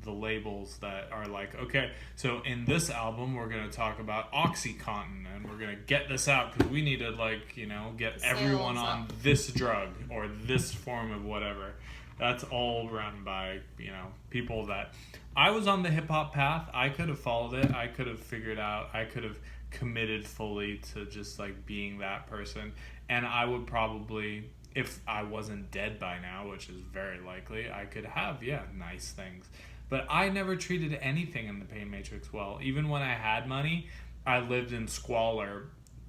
the labels that are like, okay, so in this album we're gonna talk about OxyContin and we're gonna get this out because we need to like, you know, get everyone on this drug or this form of whatever. That's all run by, you know, people that I was on the hip hop path. I could have followed it. I could have figured out. I could have committed fully to just like being that person. And I would probably, if I wasn't dead by now, which is very likely, I could have, nice things. But I never treated anything in the pain matrix well. Even when I had money, I lived in squalor,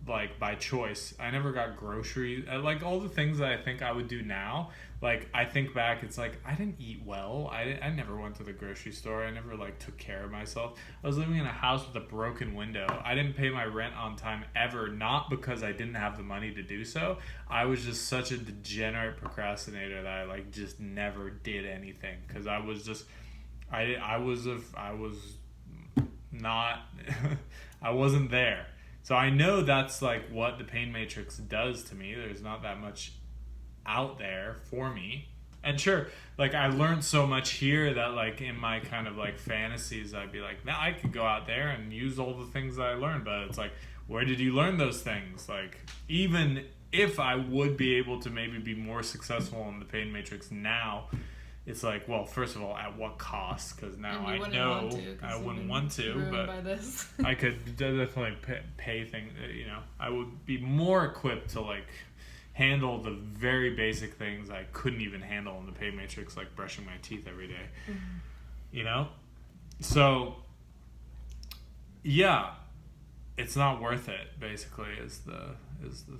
like by choice. I never got groceries. Like all the things that I think I would do now, like I think back, it's like I didn't eat well. I never went to the grocery store. I never like took care of myself. I was living in a house with a broken window. I didn't pay my rent on time ever, not because I didn't have the money to do so. I was just such a degenerate procrastinator that I like just never did anything because I was just I was not I wasn't there. So I know that's like what the pain matrix does to me. There's not that much out there for me. And sure, like I learned so much here that like in my kind of like fantasies, I'd be like, now I could go out there and use all the things that I learned. But it's like, where did you learn those things? Like, even if I would be able to maybe be more successful in the pain matrix now, it's like, well, first of all, at what cost? Because now I know I wouldn't want to, but I could definitely pay things. You know, I would be more equipped to like handle the very basic things I couldn't even handle in the pay matrix, like brushing my teeth every day. Mm-hmm. You know, so yeah, it's not worth it. Basically, is the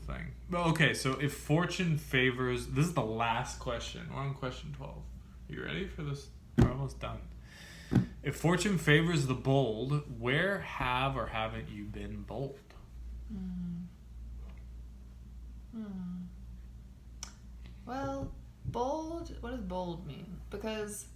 thing. But okay, so if fortune favors, this is the last question. We're on question 12. You ready for this? We're almost done. If fortune favors the bold, where have or haven't you been bold? Well, bold, what does bold mean? Because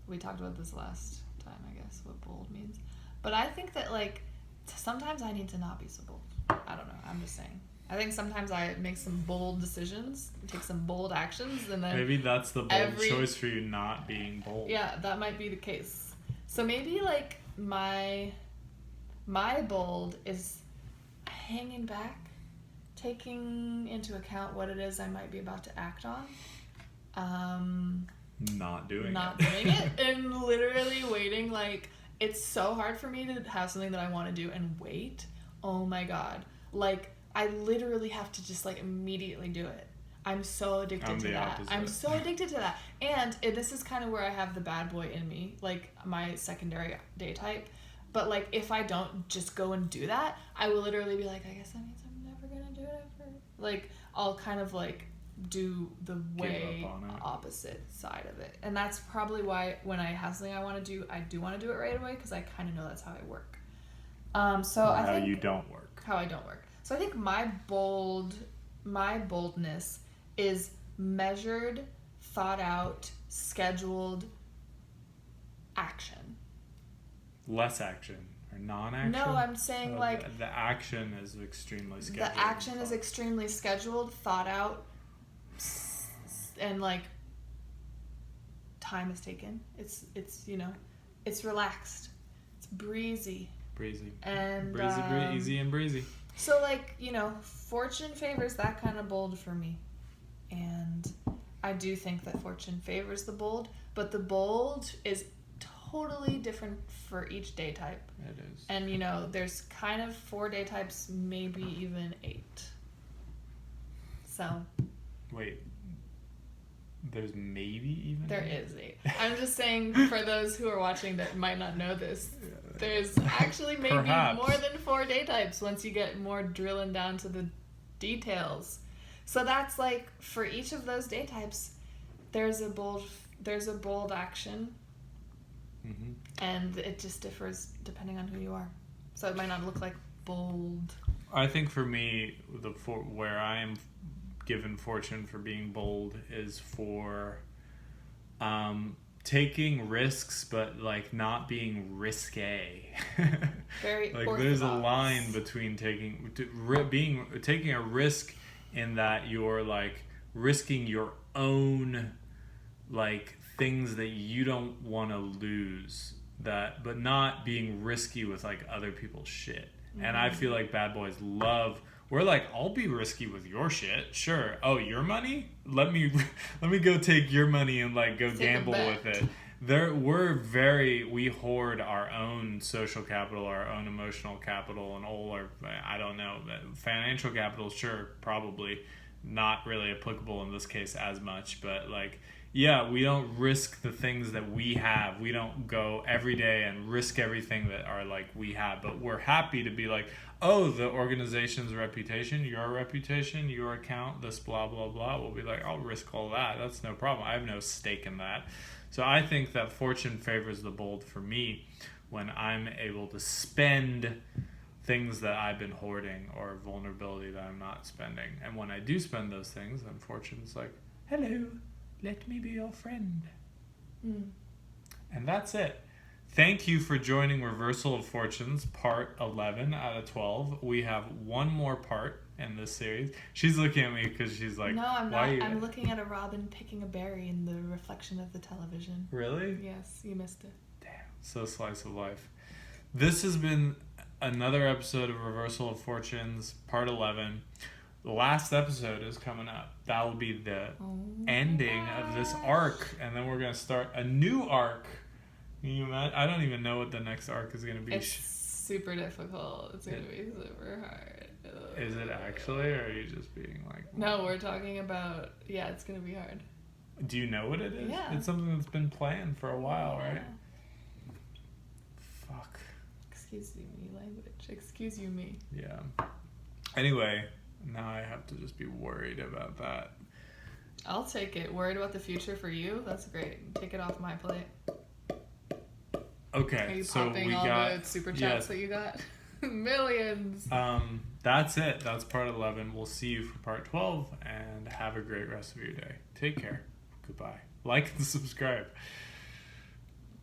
we talked about this last time, I guess, what bold means. But I think that, like, sometimes I need to not be so bold. I don't know. I'm just saying. I think sometimes I make some bold decisions, take some bold actions, and then... Maybe that's the bold choice for you, not being bold. Yeah, that might be the case. So maybe, like, my bold is hanging back, taking into account what it is I might be about to act on. Not doing it. And literally waiting. Like, it's so hard for me to have something that I want to do and wait. Oh my God. Like, I literally have to just, like, immediately do it. I'm so addicted to that. Opposite. I'm so addicted to that. And this is kind of where I have the bad boy in me, like my secondary day type. But, like, if I don't just go and do that, I will literally be like, I guess that means I'm never going to do it ever. Like, I'll kind of, like, do the way opposite side of it. And that's probably why when I have something I want to do, I do want to do it right away, because I kind of know that's how I work. So I think... How you don't work. How I don't work. So I think my boldness is measured, thought out, scheduled action. Less action or non-action? No, I'm saying like... The action is extremely scheduled. The action is extremely scheduled, thought out, and like time is taken. It's you know, it's relaxed. It's breezy. And easy and breezy. So, like, you know, fortune favors that kind of bold for me. And I do think that fortune favors the bold, but the bold is totally different for each day type. It is. And, you know, there's kind of 4 day types, maybe even 8. So. Wait. There's maybe even There 8? is 8. I'm just saying, for those who are watching that might not know this, there's actually maybe more than 4 day types once you get more drilling down to the details. So that's like, for each of those day types, there's a bold action, and it just differs depending on who you are. So it might not look like bold. I think for me, where I am given fortune for being bold is for taking risks, but like not being risque. Very like orthodox. There's a line between taking a risk in that you're like risking your own like things that you don't want to lose, but not being risky with like other people's shit. And I feel like bad boys we're like, I'll be risky with your shit, sure. Oh, your money? Let me go take your money and like go gamble with it. We hoard our own social capital, our own emotional capital, and all our, I don't know, financial capital, sure, probably not really applicable in this case as much, but like, yeah, we don't risk the things that we have. We don't go every day and risk everything that are like we have, but we're happy to be like, oh, the organization's reputation, your account, this blah, blah, blah. We'll be like, I'll risk all that. That's no problem. I have no stake in that. So I think that fortune favors the bold for me when I'm able to spend things that I've been hoarding or vulnerability that I'm not spending. And when I do spend those things, then fortune's like, hello, let me be your friend. And that's it. Thank you for joining Reversal of Fortunes, part 11 out of 12. We have one more part in this series. She's looking at me because she's like, no, I'm not. I'm looking at a robin picking a berry in the reflection of the television. Really? Yes, you missed it. Damn, so slice of life. This has been another episode of Reversal of Fortunes, part 11. The last episode is coming up. That will be the ending of this arc, and then we're going to start a new arc. Can you imagine? I don't even know what the next arc is going to be. It's super difficult. It's going to be super hard. Is it actually, or are you just being like... No, we're talking about... Yeah, it's going to be hard. Do you know what it is? Yeah. It's something that's been planned for a while, right? Fuck. Excuse me, language. Excuse you, me. Yeah. Anyway, now I have to just be worried about that. I'll take it. Worried about the future for you? That's great. Take it off my plate. Okay, Are you so popping we all got the super chats yes. that you got? Millions. That's it. That's part 11. We'll see you for part 12, and have a great rest of your day. Take care. Goodbye. Like and subscribe.